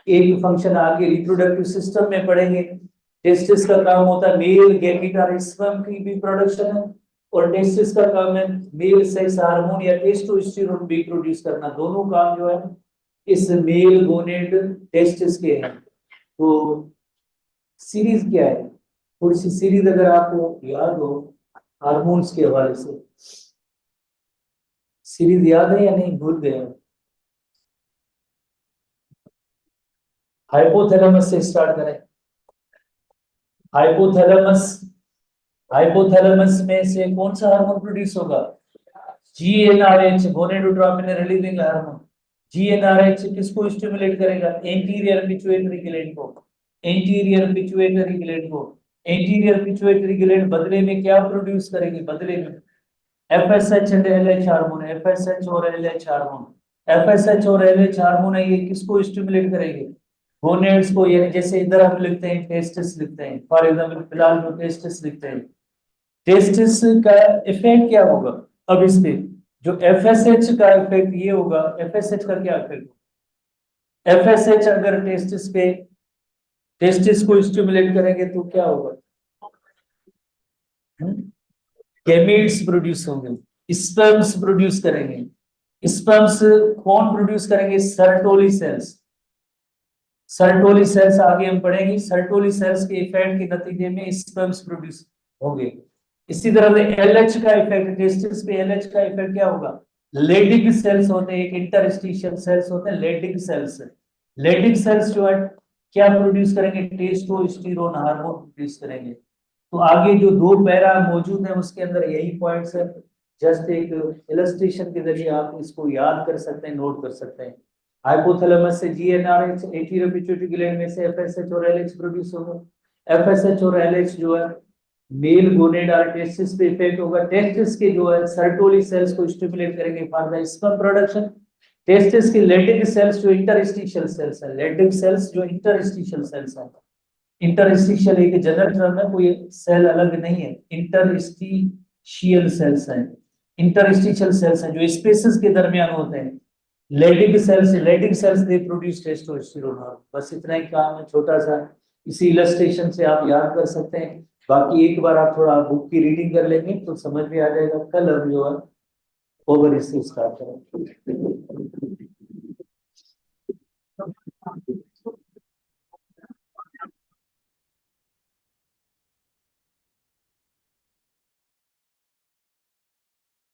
एक फंक्शन आगे रिप्रोडक्टिव सिस्टम में पढ़ेंगे, टेस्टिस का काम होता है मेल गैमेट स्पर्म की भी प्रोडक्शन है, और टेस्टिस का काम है मेल सेक्स हार्मोन या टेस्टोस्टेरोन भी प्रोड्यूस करना। दोनों काम जो है इस मेल गोनेड टेस्टिस के हैं। तो सीरीज क्या है, थोड़ी सी सीरीज अगर आपको याद हो हार्मोन्स के हवाले से, सीरीज याद है या नहीं, भूल गए? हाइपोथैलेमस से स्टार्ट करें। हाइपोथैलेमस, हाइपोथैलेमस में से कौन सा हार्मोन प्रोड्यूस होगा? GnRH, gonadotropin releasing hormone. GnRH किसको स्टिमुलेट करेगा? एंटीरियर पिट्यूटरी ग्लैंड को। एंटीरियर पिट्यूटरी ग्लैंड को। एंटीरियर पिट्यूटरी ग्लैंड बदले में क्या प्रोड्यूस करेगी? बदले में FSH and LH hormone. FSH और एलएच हार्मोन, एफएसएच और एलएच हार्मोन है, ये किसको स्टिमुलेट करेंगे? गोनेड्स को। यानी जैसे इधर हम लिखते हैं टेस्टिस लिखते हैं, फॉर एग्जांपल फिलहाल जो टेस्टिस लिखते हैं, टेस्टिस का इफेक्ट क्या होगा? अब इस पे जो एफएसएच का इफेक्ट ये होगा, एफएसएच का क्या इफेक्ट? एफएसएच अगर टेस्टिस पे, टेस्टिस को स्टिमुलेट करेंगे तो क्या होगा? गैमेट्स प्रोड्यूस होंगे, स्पर्म्स प्रोड्यूस करेंगे। स्पर्म्स कौन प्रोड्यूस करेंगे? Sertoli cells. सर्टोली सेल्स आगे हम पढ़ेंगे, सर्टोली सेल्स के इफेक्ट के नतीजे में स्पर्म्स प्रोड्यूस होंगे। इसी तरह से एलएच का इफेक्ट, टेस्टिस पे एलएच का इफेक्ट क्या होगा? लेडिक सेल्स होते हैं, एक इंटरस्टिशियल सेल्स होते हैं लेडिक सेल्स। लेडिक सेल्स जो है क्या प्रोड्यूस करेंगे? टेस्टोस्टेरोन हार्मोन प्रोड्यूस करेंगे। तो आगे जो दो पैरा मौजूद है उसके अंदर यही पॉइंट्स है, जस्ट एक इलस्ट्रेशन के जरिए आप इसको याद कर सकते हैं, नोट कर सकते हैं। हाइपोथैलेमस से जीएनआरएच, एंटीरियर पिट्यूटरी ग्लैंड में से एफएसएच और एलएच प्रोड्यूस होगा। एफएसएच और एलएच जो है मेल गोनेडाल टेस्टिस पे इफेक्ट होगा। टेस्टिस के जो है सर्टोली सेल्स को स्टिमुलेट करेंगे for the sperm production. Testis की लेडिक सेल्स जो इंटरस्टिशियल सेल्स है, लेडिक सेल्स जो इंटरस्टिशियल सेल्स है, इंटरस्टिशियल एक जनरल टर्म है, कोई सेल अलग नहीं है, इंटरस्टिशियल सेल्स है। इंटरस्टिशियल सेल्स हैं जो स्पेसेस के दरमियान होते हैं। Leydig cells they produce testosterone. बस इतना ही काम है छोटा सा, इसी इलस्ट्रेशन से आप याद कर सकते हैं। बाकी एक बार आप थोड़ा बुक की रीडिंग कर लेंगे तो समझ में आ जाएगा। कल हम जो है ओवर इससे स्टार्ट करेंगे।